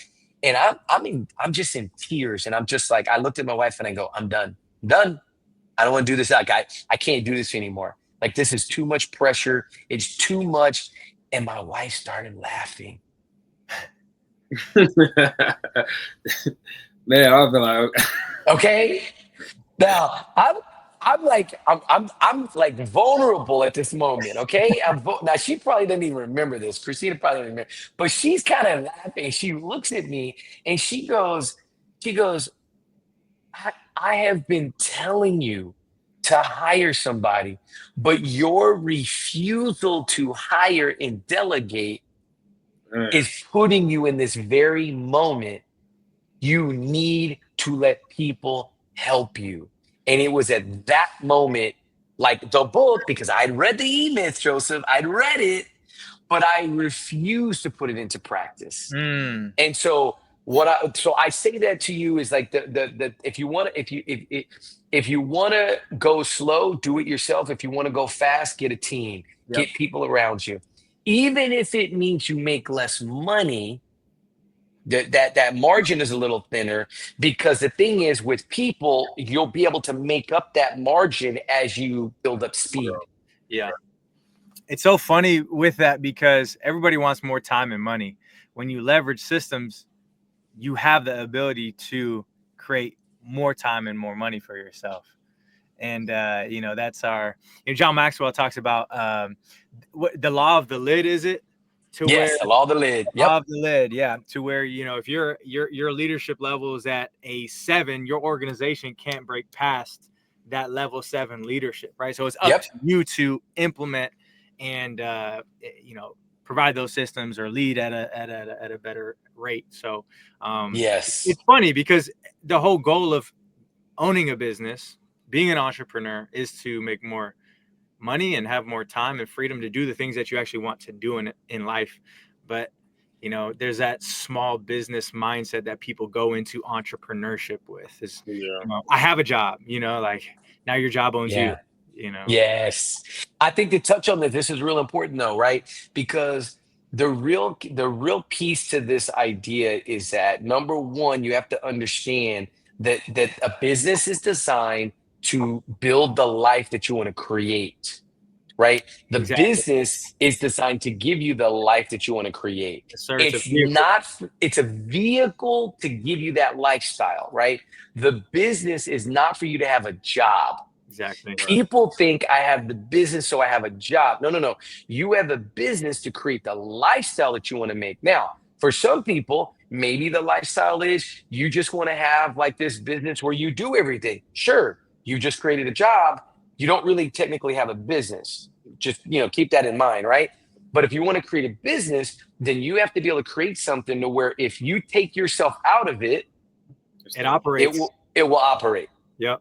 And I'm just in tears. And I'm just like, I looked at my wife and I go, I'm done. I don't want to do this. Like, I can't do this anymore. Like, this is too much pressure. It's too much. And my wife started laughing. Man, I've been like, okay. Now I'm like vulnerable at this moment. Okay. Now she probably doesn't even remember this. Christina probably doesn't remember, but she's kind of laughing. She looks at me and she goes, I have been telling you to hire somebody, but your refusal to hire and delegate is putting you in this very moment. You need to let people help you. And it was at that moment, like the book, because I'd read the E-Myth, Joseph, I'd read it, but I refused to put it into practice. And so I say that to you is like if you want to go slow, do it yourself. If you want to go fast, get a team, get people around you. Even if it means you make less money, that margin is a little thinner, because the thing is, with people, you'll be able to make up that margin as you build up speed. Yeah. It's so funny with that because everybody wants more time and money. When you leverage systems, you have the ability to create more time and more money for yourself. And, that's John Maxwell talks about what the law of the lid, is it? The law of the lid. Law of the lid, yeah. To where, if your leadership level is at a 7, your organization can't break past that level 7 leadership, right? So it's up to you to implement and provide those systems or lead at a better rate. So it's funny because the whole goal of owning a business, being an entrepreneur, is to make more money and have more time and freedom to do the things that you actually want to do in life. But there's that small business mindset that people go into entrepreneurship with is I have a job, like now your job owns you. Yes, I think to touch on this is real important though, right? Because the real piece to this idea is that, number one, you have to understand that a business is designed to build the life that you want to create, right? The business is designed to give you the life that you want to create. It's a vehicle to give you that lifestyle, right? The business is not for you to have a job. Exactly. People think I have the business, so I have a job. No. You have a business to create the lifestyle that you want to make. Now, for some people, maybe the lifestyle is you just want to have like this business where you do everything. Sure. You just created a job. You don't really technically have a business. Just, keep that in mind, right? But if you want to create a business, then you have to be able to create something to where if you take yourself out of it, it operates. It will operate. Yep.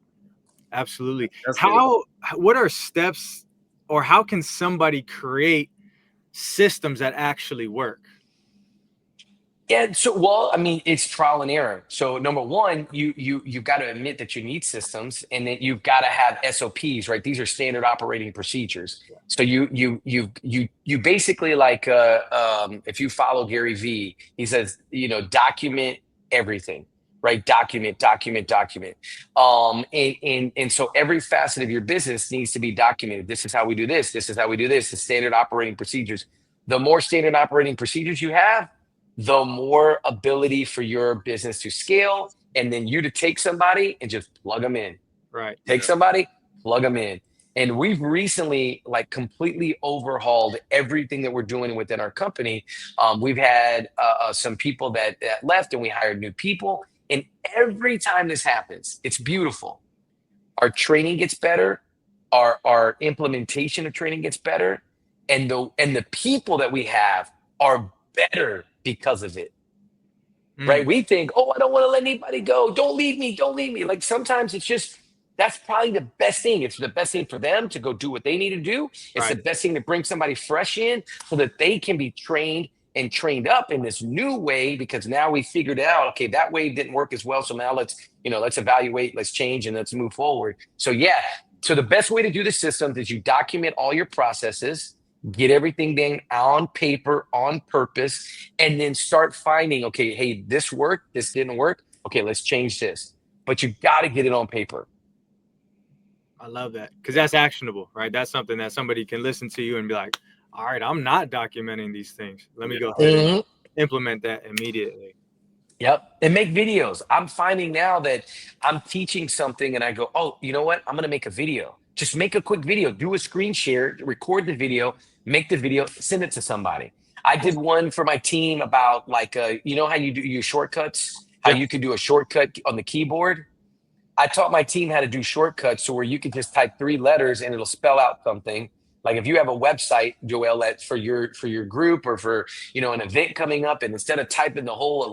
Absolutely. That's good. What are steps, or how can somebody create systems that actually work? Yeah, so well, I mean, it's trial and error. So number one, you've got to admit that you need systems, and then you've got to have SOPs, right? These are standard operating procedures. So you basically like if you follow Gary Vee, he says, document everything, right? Document. And so every facet of your business needs to be documented. This is how we do this. This is how we do this. The standard operating procedures. The more standard operating procedures you have, the more ability for your business to scale, and then you to take somebody and just plug them in. Right. Take somebody, plug them in. And we've recently like completely overhauled everything that we're doing within our company. We've had some people that left, and we hired new people. And every time this happens, it's beautiful. Our training gets better. Our implementation of training gets better. And the people that we have are better because of it, right? We think, oh, I don't want to let anybody go. Don't leave me. Like sometimes it's just, that's probably the best thing. It's the best thing for them to go do what they need to do. It's the best thing to bring somebody fresh in so that they can be trained and trained up in this new way, because now we figured out, okay, that way didn't work as well. So now let's evaluate, let's change, and let's move forward. So so the best way to do the systems is you document all your processes, get everything down on paper, on purpose, and then start finding, okay, hey, this worked, this didn't work. Okay, let's change this. But you got to get it on paper. I love that, because that's actionable, right? That's something that somebody can listen to you and be like, all right, I'm not documenting these things. Let me go ahead and implement that immediately. Yep. And make videos. I'm finding now that I'm teaching something and I go, oh, you know what? I'm going to make a video. Just make a quick video, do a screen share, record the video, make the video, send it to somebody. I did one for my team about like, you know how you do your shortcuts, how you can do a shortcut on the keyboard. I taught my team how to do shortcuts so where you can just type 3 letters and it'll spell out something. Like if you have a website, Joel, that for your group or for, an event coming up, and instead of typing the whole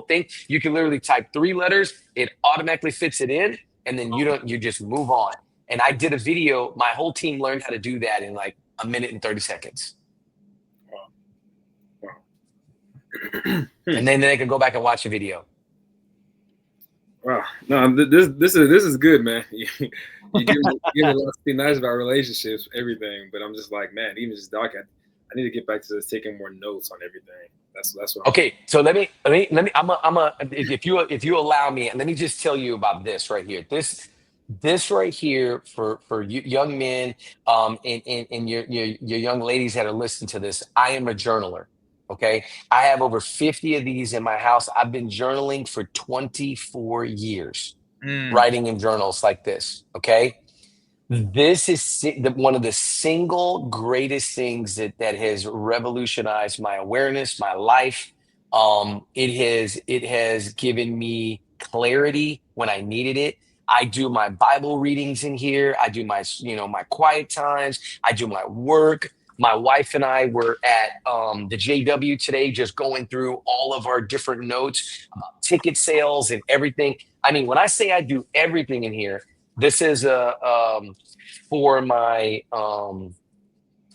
thing, you can literally type 3 letters, it automatically fits it in, and then you just move on. And I did a video, my whole team learned how to do that in like a minute and 30 seconds. Wow. And then they can go back and watch the video. Wow. No, this is good, man. You give me a lot to be nice about relationships, everything, but I'm just like, man, even just talking, I need to get back to just taking more notes on everything. That's what. Okay, so let me. If you allow me, let me just tell you about this right here. This right here for you young men, and your young ladies that are listening to this. I am a journaler. Okay, I have over 50 of these in my house. I've been journaling for 24 years. Writing in journals like this. Okay. This is one of the single greatest things that has revolutionized my awareness, my life. It has given me clarity when I needed it. I do my Bible readings in here. I do my, my quiet times. I do my work. My wife and I were at the JW today, just going through all of our different notes about ticket sales and everything. I mean, when I say I do everything in here, this is for my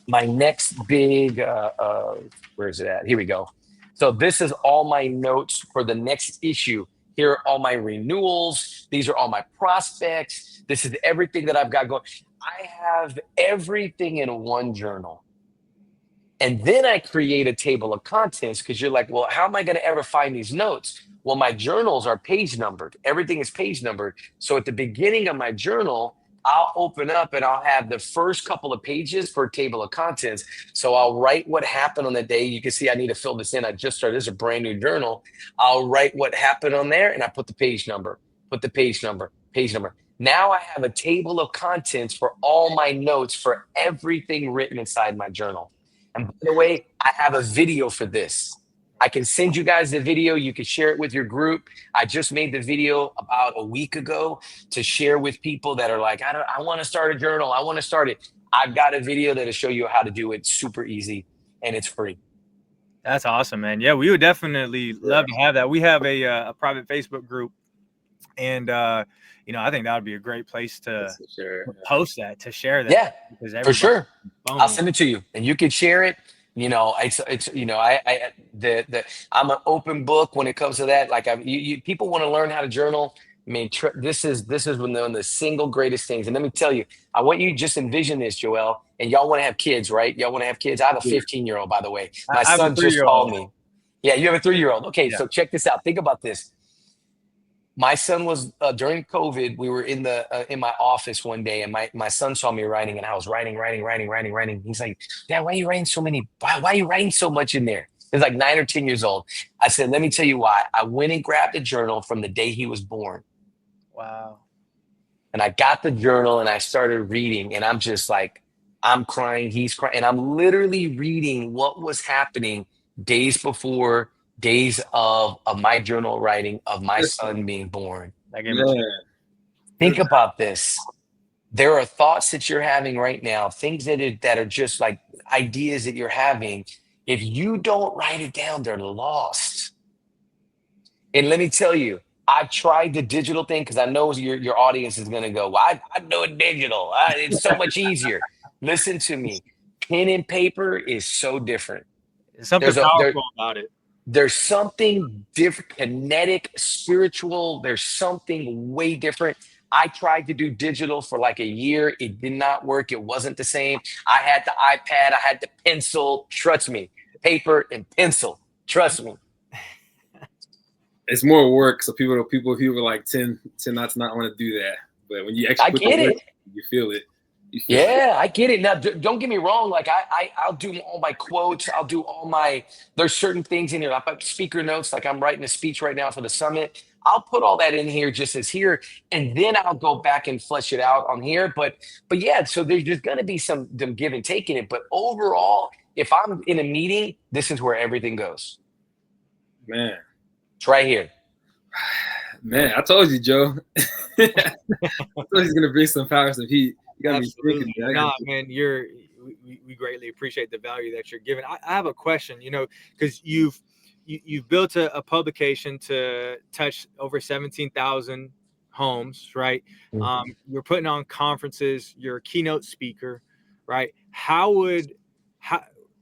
my next big. Where is it at? Here we go. So this is all my notes for the next issue. Here are all my renewals. These are all my prospects. This is everything that I've got going. I have everything in one journal. And then I create a table of contents, because you're like, well, how am I going to ever find these notes? Well, my journals are page numbered. Everything is page numbered. So at the beginning of my journal, I'll open up and I'll have the first couple of pages for a table of contents. So I'll write what happened on the day. You can see I need to fill this in. I just started. This is a brand new journal. I'll write what happened on there, and I put the page number, page number. Now I have a table of contents for all my notes for everything written inside my journal. And by the way, I have a video for this. I can send you guys the video. You can share it with your group. I just made the video about a week ago to share with people that are like, I want to start a journal. I want to start it. I've got a video that'll show you how to do it super easy, and it's free. That's awesome, man. Yeah, we would definitely love to have that. We have a private Facebook group, and you know, I think that would be a great place to post that, to share that. Yeah, because for sure. Boom. I'll send it to you, and you can share it. You know, it's you know, I'm an open book when it comes to that. Like, people want to learn how to journal. I mean, this is one of the single greatest things. And let me tell you, I want you to just envision this, Joel. And y'all want to have kids, right? Y'all want to have kids. I have a 15-year-old, by the way. My son just called me. Yeah, you have a 3-year-old. Okay, so check this out. Think about this. My son was during COVID. We were in my office one day, and my son saw me writing, and I was writing. He's like, "Dad, why are you writing so many? Why are you writing so much in there?" He's like 9 or 10 years old. I said, "Let me tell you why." I went and grabbed a journal from the day he was born. Wow. And I got the journal and I started reading, and I'm just like, I'm crying, he's crying, and I'm literally reading what was happening days before, days of my journal writing of my son being born. Think about this. There are thoughts that you're having right now, things that are just like ideas that you're having. If you don't write it down, they're lost. And let me tell you, I've tried the digital thing because I know your audience is going to go, well, I know it digital. It's so much easier. Listen to me. Pen and paper is so different. There's something powerful about it. There's something different, kinetic, spiritual. There's something way different. I tried to do digital for like a year. It did not work. It wasn't the same. I had the iPad. I had the pencil. Trust me. Paper and pencil. Trust me. It's more work, so people like tend not to not want to do that. But when you actually put the work, you feel it. I get it. Now, don't get me wrong. Like I'll do all my quotes. I'll do there's certain things in here. I put speaker notes. Like I'm writing a speech right now for the summit. I'll put all that in here just as here, and then I'll go back and flesh it out on here. But yeah, so there's just going to be some give and take in it. But overall, if I'm in a meeting, this is where everything goes. Man. It's right here. Man, I told you, Joe. I thought he's gonna bring some power, some heat. You got me thinking. Man, we greatly appreciate the value that you're giving. I have a question, you know, because you've built a publication to touch over 17,000 homes, right? Mm-hmm. You're putting on conferences. You're a keynote speaker, right?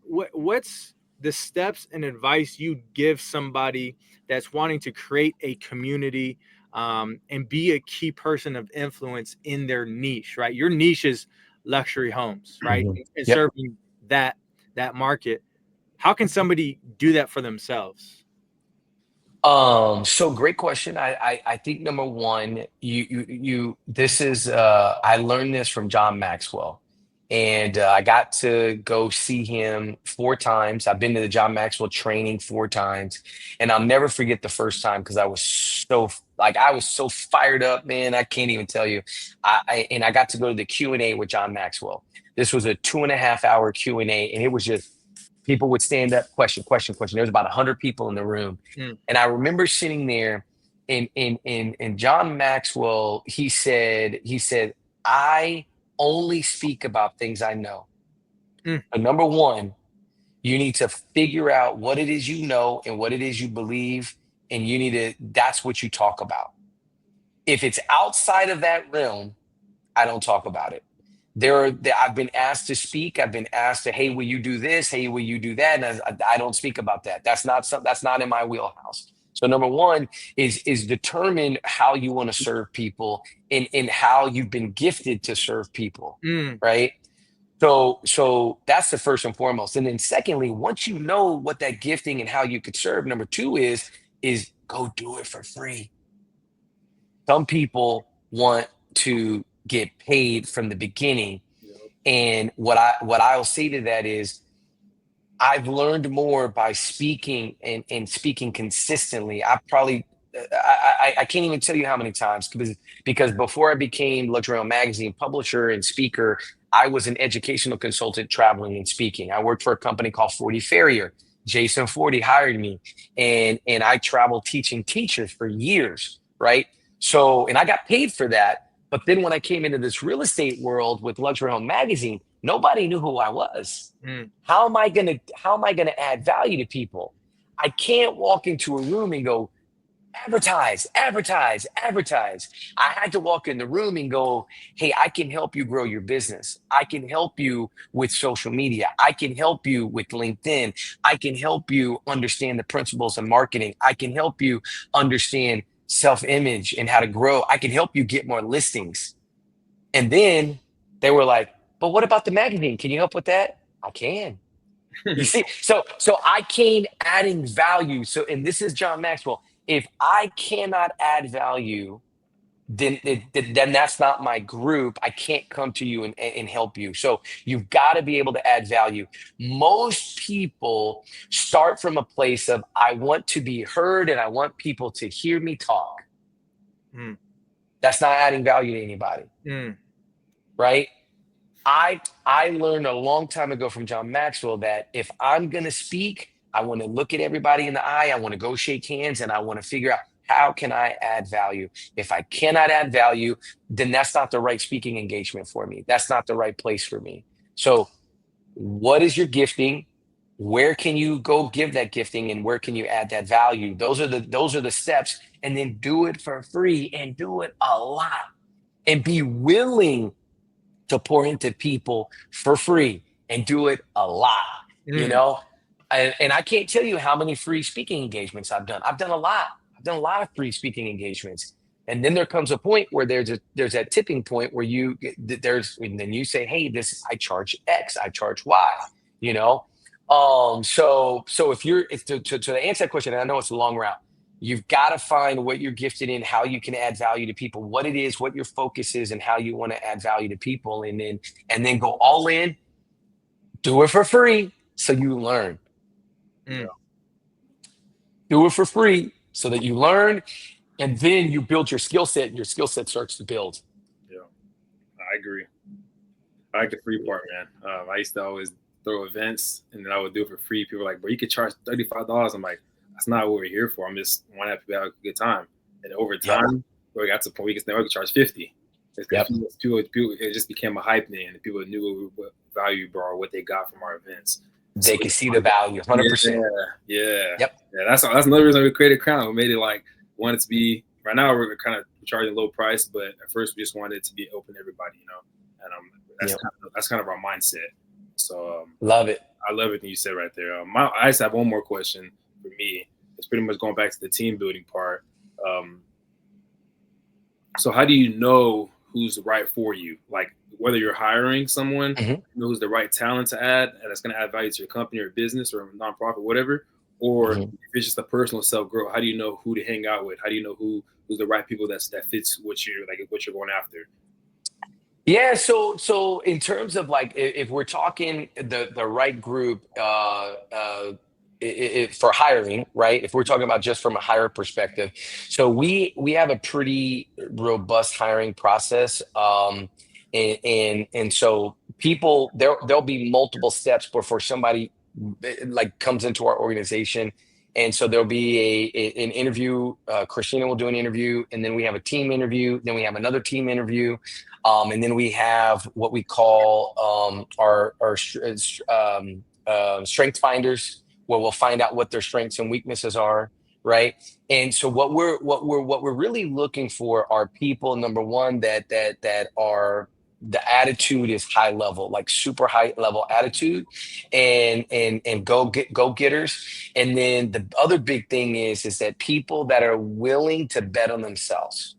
What's the steps and advice you give somebody that's wanting to create a community and be a key person of influence in their niche, right? Your niche is luxury homes, right? Mm-hmm. And serving that market. How can somebody do that for themselves? So great question. I think number one, this is I learned this from John Maxwell. And I got to go see him 4 times. I've been to the John Maxwell training 4 times. And I'll never forget the first time because I was so fired up, man. I can't even tell you. And I got to go to the Q&A with John Maxwell. This was a 2.5-hour Q&A. And it was just people would stand up, question. There was about 100 people in the room. And I remember sitting there and John Maxwell, he said, I only speak about things I know. But number one, you need to figure out what it is you know and what it is you believe, and that's what you talk about. If it's outside of that realm, I don't talk about it. I've been asked to speak. I've been asked to, hey, will you do this? Hey, will you do that? And I don't speak about that. That's not in my wheelhouse. So number one is determine how you want to serve people and how you've been gifted to serve people, right? So that's the first and foremost. And then secondly, once you know what that gifting and how you could serve, number 2 is go do it for free. Some people want to get paid from the beginning. And what I'll say to that is, I've learned more by speaking and speaking consistently. I can't even tell you how many times, because before I became Luxury Magazine publisher and speaker, I was an educational consultant traveling and speaking. I worked for a company called 40 Farrier. Jason 40 hired me, and I traveled teaching teachers for years, right? So, and I got paid for that. But then when I came into this real estate world with Luxury Home Magazine, nobody knew who I was. How am I gonna add value to people? I can't walk into a room and go, advertise, advertise, advertise. I had to walk in the room and go, hey, I can help you grow your business. I can help you with social media. I can help you with LinkedIn. I can help you understand the principles of marketing. I can help you understand self-image and how to grow. I can help you get more listings. And then they were like, but what about the magazine? Can you help with that? I can. You see, so I came adding value. So, and this is John Maxwell. If I cannot add value, then that's not my group. I can't come to you and help you. So you've got to be able to add value. Most people start from a place of, I want to be heard and I want people to hear me talk. That's not adding value to anybody. Right? I learned a long time ago from John Maxwell that if I'm going to speak, I want to look at everybody in the eye. I want to go shake hands and I want to figure out, how can I add value? If I cannot add value, then that's not the right speaking engagement for me. That's not the right place for me. So what is your gifting? Where can you go give that gifting and where can you add that value? Those are the steps. And then do it for free and do it a lot and be willing to pour into people for free and do it a lot, you know? And I can't tell you how many free speaking engagements I've done. I've done a lot. I've done a lot of free speaking engagements. And then there comes a point where there's that tipping point where and then you say, hey, I charge X, I charge Y, you know? So to answer that question, and I know it's a long route, you've got to find what you're gifted in, how you can add value to people, what it is, what your focus is, and how you want to add value to people. And then go all in, do it for free so you learn. Do it for free so that you learn, and then you build your skill set, and your skill set starts to build. Yeah, I agree. I like the free part, man. I used to always throw events, and then I would do it for free. People were like, bro, you could charge $35. I'm like, that's not what we're here for. I'm just want to have people have a good time. And over time, we got to the point we could charge $50. People, it just became a hype thing, and people knew what value brought, what they got from our events. They can see the value, 100%. Yeah. Yep. Yeah, that's another reason we created Crown. We made it like, want it to be, right now we're kind of charging low price, but at first we just wanted it to be open to everybody, you know? And that's kind of our mindset. So love it. I love everything you said right there. I just have one more question for me. It's pretty much going back to the team building part. So how do you know who's right for you? Like whether you're hiring someone, you know who's the right talent to add, and it's going to add value to your company or business or nonprofit, whatever, or if it's just a personal self-growth, how do you know who to hang out with? How do you know who's the right people that fits what you're going after? Yeah, so in terms of like, if we're talking the right group for hiring, right? If we're talking about just from a hire perspective, so we have a pretty robust hiring process, and so people there'll be multiple steps before somebody like comes into our organization. And so there'll be an interview. Christina will do an interview, and then we have a team interview. Then we have another team interview, and then we have what we call our strength finders, where we'll find out what their strengths and weaknesses are, right? And so what we're really looking for are people, number one, that are, the attitude is high level, like super high level attitude, and go getters. And then the other big thing is that people that are willing to bet on themselves,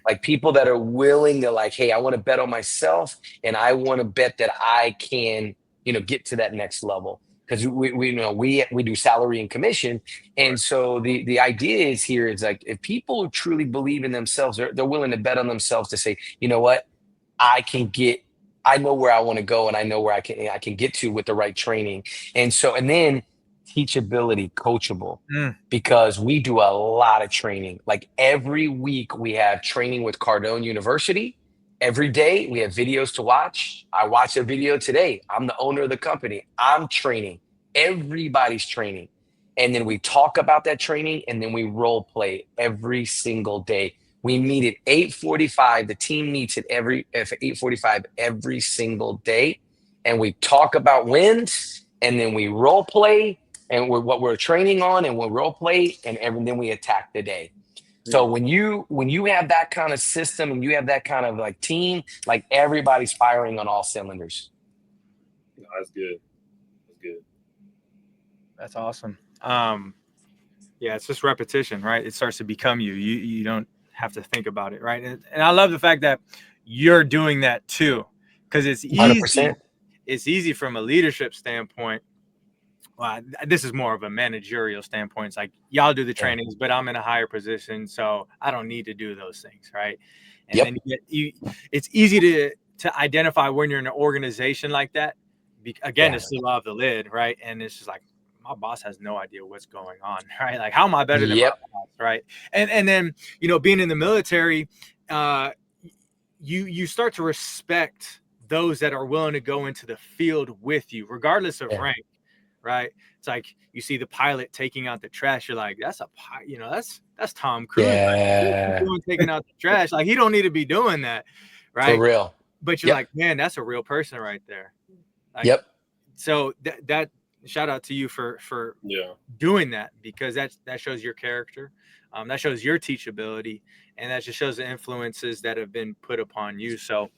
like people that are willing to like, hey, I want to bet on myself, and I want to bet that I can, get to that next level. Because we do salary and commission, and so the idea is here is like, if people truly believe in themselves, they're willing to bet on themselves to say, you know what, I know where I want to go, and I know where I can get to with the right training. And then teachability, coachable, because we do a lot of training. Like every week we have training with Cardone University. Every day we have videos to watch. I watched a video today. I'm the owner of the company. I'm training. Everybody's training. And then we talk about that training, and then we role play every single day. We meet at 8:45. The team meets at 8:45 every single day, and we talk about wins, and then we role play, and what we're training on, and we'll role play, and then we attack the day. So when you have that kind of system and you have that kind of like team, like everybody's firing on all cylinders. No, that's good. That's good. That's awesome. Yeah, it's just repetition, right? It starts to become you. You don't have to think about it, right? And I love the fact that you're doing that too, because it's easy. 100%. It's easy from a leadership standpoint. Well, this is more of a managerial standpoint. It's like y'all do the trainings, but I'm in a higher position, so I don't need to do those things, right? And then it's easy to identify when you're in an organization like that. Again, it's the law of the lid, right? And it's just like, my boss has no idea what's going on, right? Like, how am I better than my boss, right? And then, being in the military, you start to respect those that are willing to go into the field with you, regardless of rank, right? It's like you see the pilot taking out the trash. You're like, that's that's Tom Cruise. Yeah. Like, taking out the trash. Like, he don't need to be doing that, right? For real. But you're like, man, that's a real person right there. Like, so that shout out to you for doing that, because that shows your character, that shows your teachability, and that just shows the influences that have been put upon you. So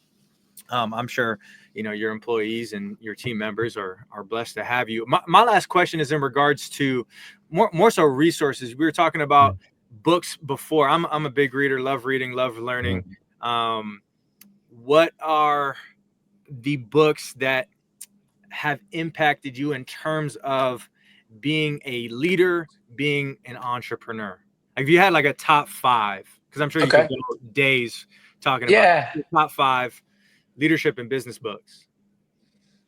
I'm sure your employees and your team members are blessed to have you. My last question is in regards to more so resources. We were talking about books before. I'm a big reader, love reading, love learning. What are the books that have impacted you in terms of being a leader, being an entrepreneur? Like, if you had like a top 5, because I'm sure you could go days talking about the top 5 leadership and business books.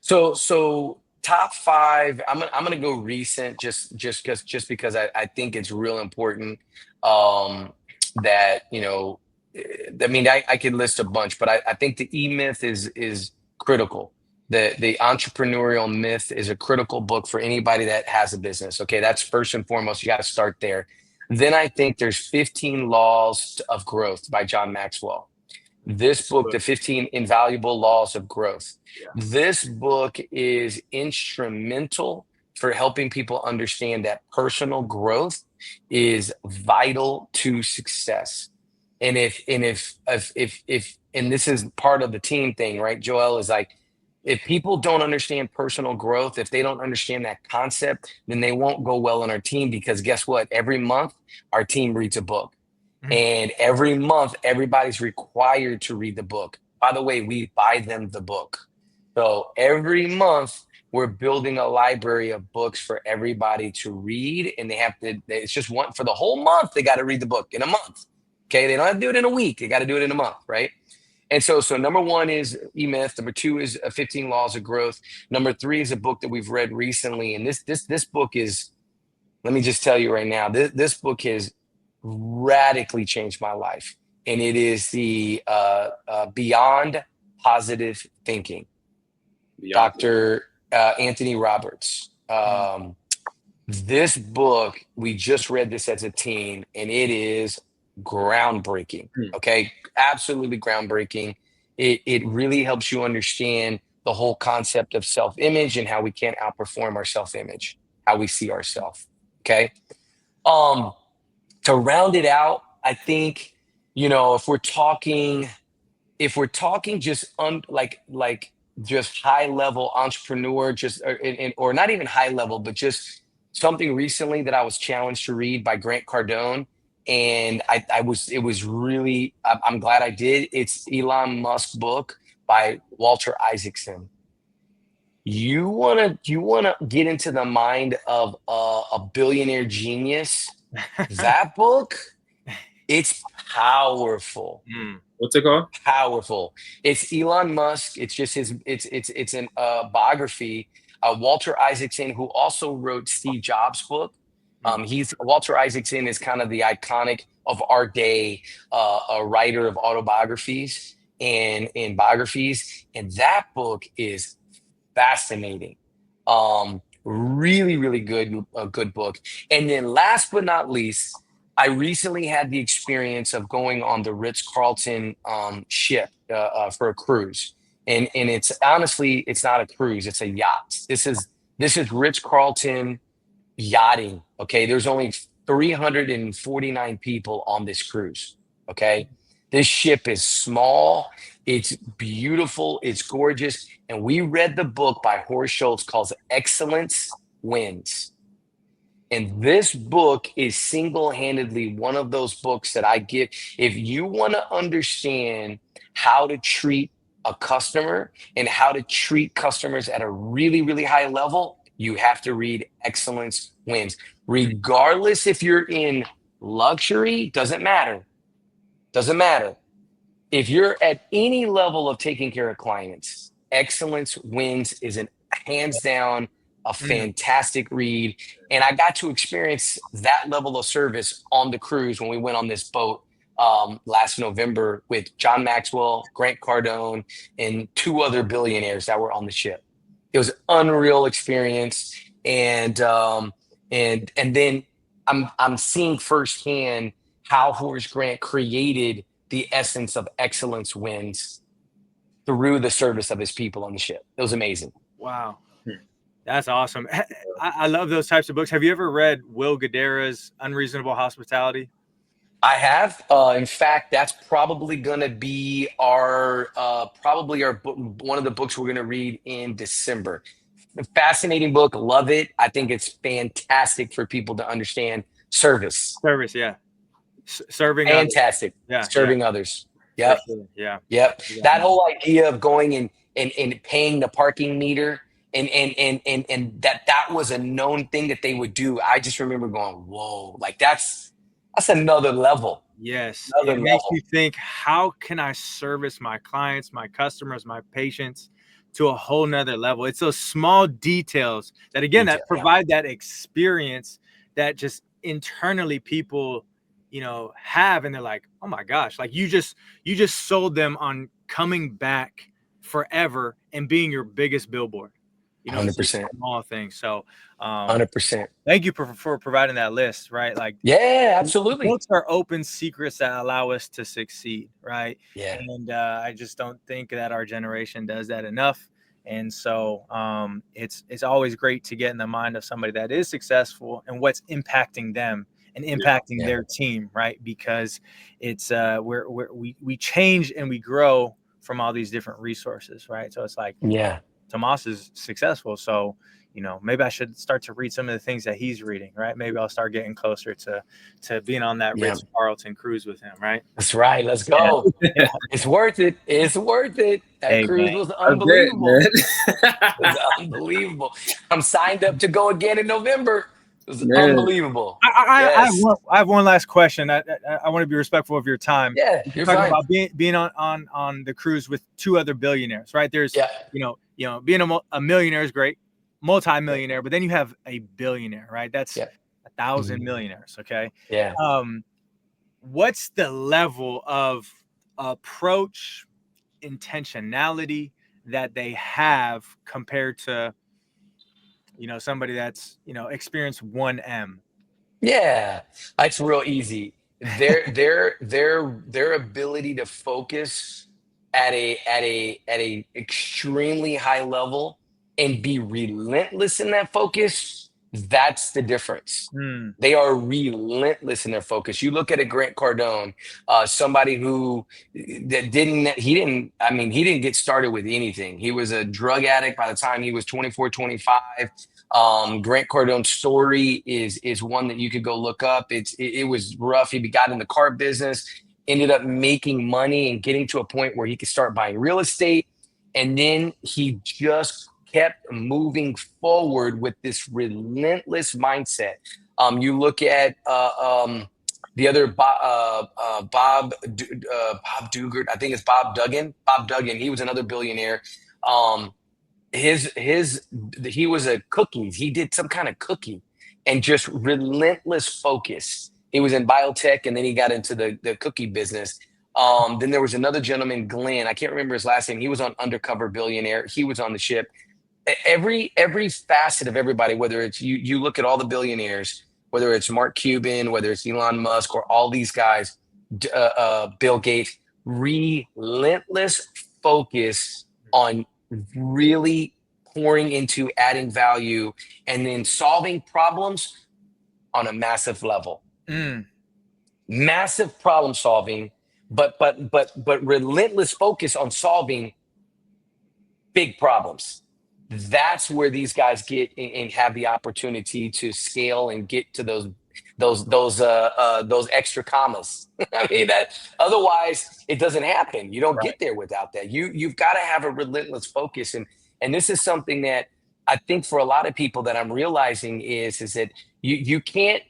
So top 5, I'm gonna go recent just because I think it's real important. That I mean, I could list a bunch, but I think the E-Myth is critical. The entrepreneurial myth is a critical book for anybody that has a business. Okay, that's first and foremost. You got to start there. Then I think there's 15 Laws of Growth by John Maxwell. This book, The 15 Invaluable Laws of Growth. This book is instrumental for helping people understand that personal growth is vital to success. And if this is part of the team thing, right? Joel, is like, if people don't understand personal growth, if they don't understand that concept, then they won't go well on our team, because guess what? Every month, our team reads a book. And every month, everybody's required to read the book. By the way, we buy them the book. So every month, we're building a library of books for everybody to read. And it's just one for the whole month. They got to read the book in a month. Okay, they don't have to do it in a week. They got to do it in a month, right? And so number 1 is E-Myth. Number 2 is 15 Laws of Growth. Number 3 is a book that we've read recently. And this book is, let me just tell you right now, this book has radically changed my life. And it is the Beyond Positive Thinking. Dr. Anthony Roberts. This book, we just read this as a team, and it is groundbreaking. Okay, absolutely groundbreaking. It really helps you understand the whole concept of self-image and how we can't outperform our self-image, how we see ourselves. Okay. To round it out, I think, if we're talking just just high level entrepreneur, or not even high level, but just something recently that I was challenged to read by Grant Cardone. And it was really, I'm glad I did. It's Elon Musk's book by Walter Isaacson. You want to get into the mind of a billionaire genius. That book, it's powerful. What's it called? Powerful. It's Elon Musk. It's just it's an biography. Walter Isaacson, who also wrote Steve Jobs' book. Walter Isaacson is kind of the iconic of our day, a writer of autobiographies and biographies. And that book is fascinating. Really, really good, a good book. And then last but not least, I recently had the experience of going on the Ritz-Carlton ship for a cruise. And it's honestly, it's not a cruise, it's a yacht. This is Ritz-Carlton yachting. Okay. There's only 349 people on this cruise. Okay. This ship is small, it's beautiful, it's gorgeous. And we read the book by Horst Schultz called Excellence Wins. And this book is single-handedly one of those books that I give. If you want to understand how to treat a customer and how to treat customers at a really, really high level, you have to read Excellence Wins. Regardless if you're in luxury, doesn't matter. Doesn't matter. If you're at any level of taking care of clients, Excellence Wins is an hands down a fantastic read. And I got to experience that level of service on the cruise when we went on this boat last November with John Maxwell, Grant Cardone, and 2 other billionaires that were on the ship. It was an unreal experience. And then I'm seeing firsthand how Horace Grant created the essence of Excellence Wins through the service of his people on the ship. It was amazing. Wow. That's awesome. I love those types of books. Have you ever read Will Guidara's Unreasonable Hospitality? I have. In fact, that's probably going to be our book, one of the books we're going to read in December. Fascinating book. Love it. I think it's fantastic for people to understand service. Service, yeah. Serving fantastic. Others. Yeah, serving others. Yep. Sure. Yeah. Yep. Yeah. That whole idea of going and paying the parking meter and that was a known thing that they would do. I just remember going, whoa, like that's another level. Yes. It makes you think, how can I service my clients, my customers, my patients to a whole nother level? It's those small details that, again, that provide that experience that just internally people, have, and they're like, oh my gosh, like you just sold them on coming back forever and being your biggest billboard. 100%. Small things. So 100%. Thank you for providing that list, right? Like, yeah, absolutely. Books are open secrets that allow us to succeed, right? Yeah. And I just don't think that our generation does that enough. And so it's always great to get in the mind of somebody that is successful and what's impacting them and impacting their team, right? Because it's we change and we grow from all these different resources, right? So it's like, Tomas is successful, so maybe I should start to read some of the things that he's reading, right? Maybe I'll start getting closer to being on that Ritz-Carlton cruise with him, right? That's right. Let's go. Yeah. It's worth it. It's worth it. That cruise was unbelievable. It was unbelievable. I'm signed up to go again in November. It was unbelievable. I have one last question. I want to be respectful of your time. Yeah, you're talking about being on the cruise with 2 other billionaires, right? There's being a millionaire is great, multi-millionaire, but then you have a billionaire, right? That's 1,000 millionaires. Okay. Yeah. What's the level of approach, intentionality that they have compared to somebody that's experienced 1M? Yeah, it's real easy. Their ability to focus at a extremely high level and be relentless in that focus, that's the difference. They are relentless in their focus. You look at a Grant Cardone, somebody who didn't get started with anything. He was a drug addict by the time he was 24, 25. Grant Cardone's story is one that you could go look up. It was rough. He got in the car business, ended up making money and getting to a point where he could start buying real estate. And then he just kept moving forward with this relentless mindset. You look at the other Bob Dugard, I think it's Bob Duggan. Bob Duggan, he was another billionaire. He was a cookies. He did some kind of cookie and just relentless focus. He was in biotech and then he got into the cookie business. Then there was another gentleman, Glenn. I can't remember his last name. He was on Undercover Billionaire. He was on the ship. Every facet of everybody, whether it's you look at all the billionaires, whether it's Mark Cuban, whether it's Elon Musk, or all these guys, Bill Gates, relentless focus on really pouring into adding value and then solving problems on a massive level. Massive problem solving, but relentless focus on solving big problems. That's where these guys get and have the opportunity to scale and get to those extra commas. I mean, that otherwise it doesn't happen. You don't get there without that. You've got to have a relentless focus, and this is something that I think for a lot of people that I'm realizing is that you can't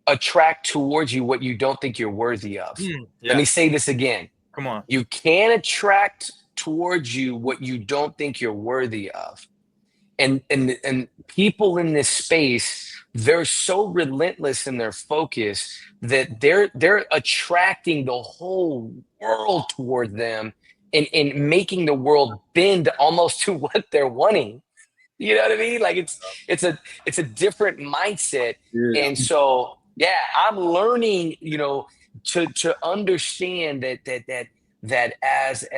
attract towards you what you don't think you're worthy of. Let me say this again. Come on. You can't attract towards you what you don't think you're worthy of. And people in this space, they're so relentless in their focus that they're attracting the whole world toward them and making the world bend almost to what they're wanting. You know what I mean? Like it's a different mindset. Yeah. And so, yeah, I'm learning, to understand that as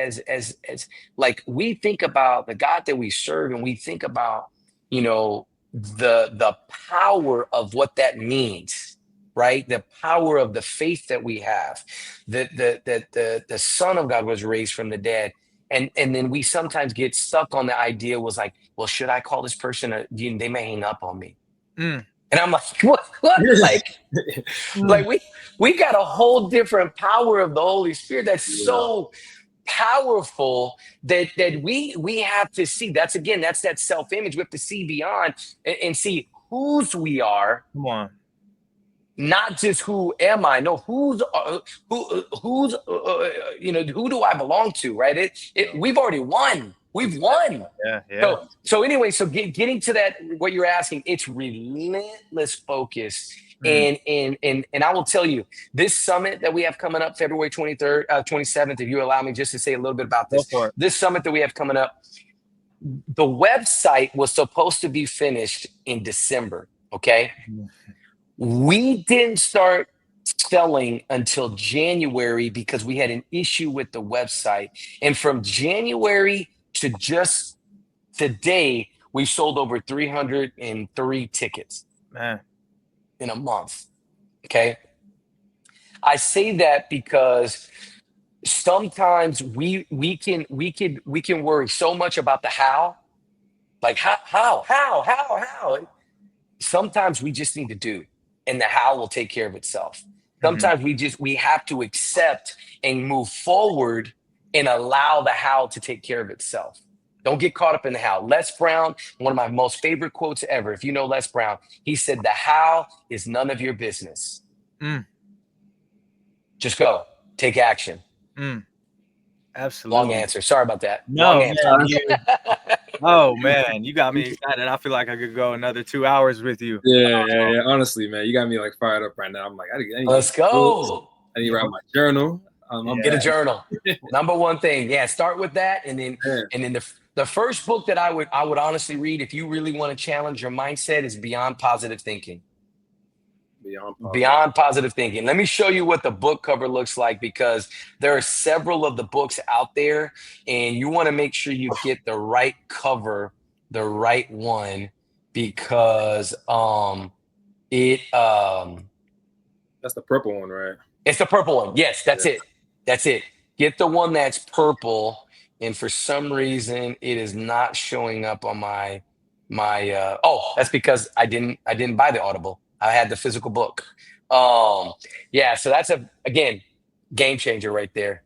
like we think about the God that we serve, and we think about, the power of what that means, right? The power of the faith that we have, that the Son of God was raised from the dead. And then we sometimes get stuck on the idea was like, well, should I call this person? They may hang up on me. And I'm like, what? Like we got a whole different power of the Holy Spirit that's so powerful that we have to see. That's that self-image. We have to see beyond and see whose we are. Come on. Not just who am I? No, who do I belong to? Right? We've already won. We've won. Yeah. So anyway, getting to that, what you're asking, it's relentless focus. And I will tell you, this summit that we have coming up, February 23rd, 27th, if you allow me just to say a little bit about this. This summit that we have coming up, the website was supposed to be finished in December. Okay. We didn't start selling until January because we had an issue with the website. And from January to just today, we sold over 303 tickets in a month. Okay. I say that because sometimes we can worry so much about the how, like how. Sometimes we just need to do, and the how will take care of itself. Sometimes we have to accept and move forward and allow the how to take care of itself. Don't get caught up in the how. Les Brown, one of my most favorite quotes ever. If you know Les Brown, he said, the how is none of your business. Just go. Take action. Absolutely. Long answer. Sorry about that. No, Long answer. Oh, man. You got me excited. I feel like I could go another 2 hours with you. Yeah. Honestly, man, you got me like fired up right now. I'm like, I need let's go. I need to write my journal. Get a journal. Number one thing. Yeah. Start with that. And then the first book that I would honestly read, if you really want to challenge your mindset, is Beyond Positive Thinking. Beyond Positive Thinking. Let me show you what the book cover looks like, because there are several of the books out there, and you want to make sure you get the right cover, the right one, because that's the purple one, right? It's the purple one. Yes, that's it. That's it. Get the one that's purple, and for some reason it is not showing up on my that's because I didn't buy the Audible. I had the physical book. So that's again, game changer right there.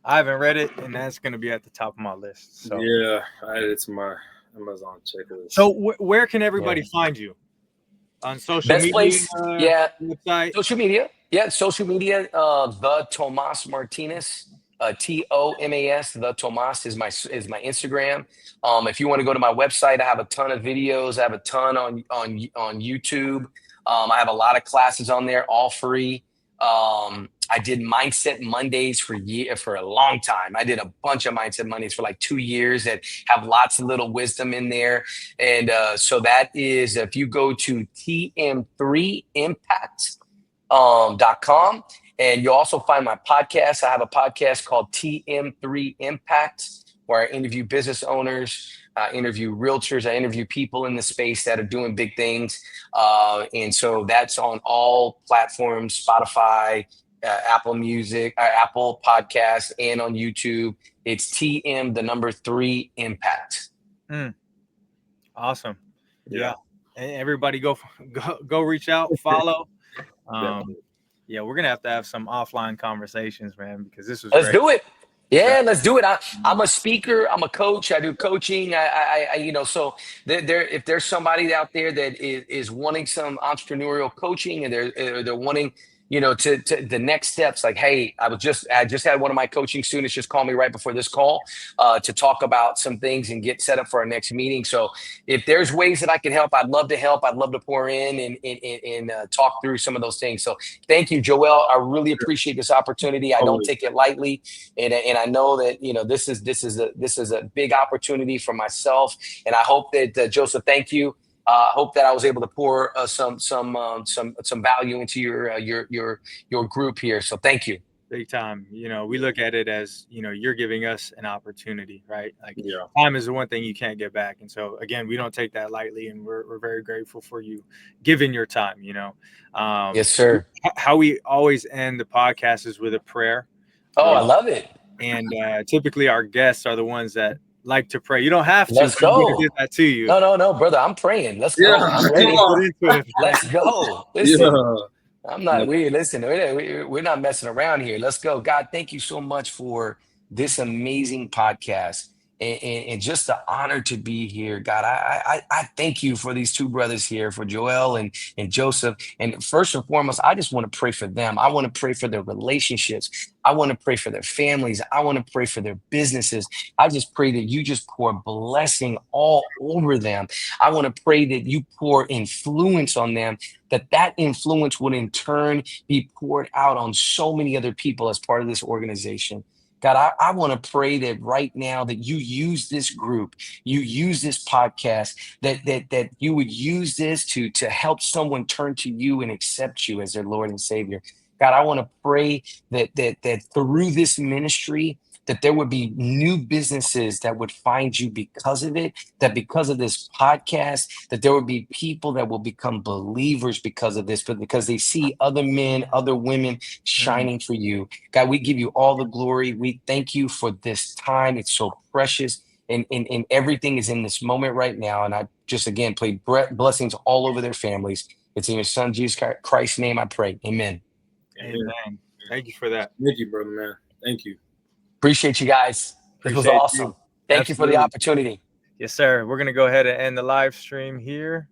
I haven't read it, and that's going to be at the top of my list. So yeah, I added it to my Amazon checklist. So where can everybody find you? On social Best media? Place, Website? Social media. Yeah, social media. The Tomas Martinez. TOMAS. The Tomas is my Instagram. If you want to go to my website, I have a ton of videos. I have a ton on YouTube. I have a lot of classes on there, all free. I did Mindset Mondays for a long time. I did a bunch of Mindset Mondays for like 2 years that have lots of little wisdom in there. And so that is, if you go to tm3impact.com, and you'll also find my podcast. I have a podcast called TM3 Impact, where I interview business owners, I interview realtors, I interview people in the space that are doing big things. And so that's on all platforms, Spotify, Apple Music, Apple Podcasts, and on YouTube. It's TM3 Impact. Awesome. Yeah. And everybody go reach out, follow. Yeah, we're gonna have to have some offline conversations, man, because this was Let's great. do it. Yeah, let's do it. I'm a speaker. I'm a coach. I do coaching. So if there's somebody out there that is wanting some entrepreneurial coaching, and they're wanting, to the next steps, like, hey, I just had one of my coaching students just call me right before this call to talk about some things and get set up for our next meeting. So if there's ways that I can help, I'd love to help. I'd love to pour in and talk through some of those things. So thank you, Joel. I really appreciate this opportunity. I don't take it lightly. And I know that, this is a big opportunity for myself. And I hope that, Joseph, thank you. Hope that I was able to pour some value into your group here. So thank you. Big time. We look at it as, you're giving us an opportunity, right? Like time is the one thing you can't get back. And so again, we don't take that lightly, and we're very grateful for you giving your time, Yes, sir. How we always end the podcast is with a prayer. Oh, I love it. And typically our guests are the ones that like to pray. You don't have to. Let's go. Give that to you. No, brother. I'm praying. Let's go. I'm ready. Let's go. Listen, I'm not. We're not messing around here. Let's go. God, thank you so much for this amazing podcast. And just the honor to be here. God, I thank you for these two brothers here, for Joel and Joseph. And first and foremost, I just want to pray for them. I want to pray for their relationships. I want to pray for their families. I want to pray for their businesses. I just pray that you just pour blessing all over them. I want to pray that you pour influence on them, that influence would in turn be poured out on so many other people as part of this organization. God, I want to pray that right now that you use this group, you use this podcast, that you would use this to help someone turn to you and accept you as their Lord and Savior. God, I want to pray that through this ministry, that there would be new businesses that would find you because of it, that because of this podcast, that there would be people that will become believers because of this, but because they see other men, other women shining for you. God, we give you all the glory. We thank you for this time. It's so precious, and everything is in this moment right now. And I just, again, pray blessings all over their families. It's in your son, Jesus Christ's name, I pray. Amen. Amen. Thank you for that. Thank you, brother, man. Thank you. Appreciate you guys. This was awesome. Thank you for the opportunity. Yes, sir. We're going to go ahead and end the live stream here.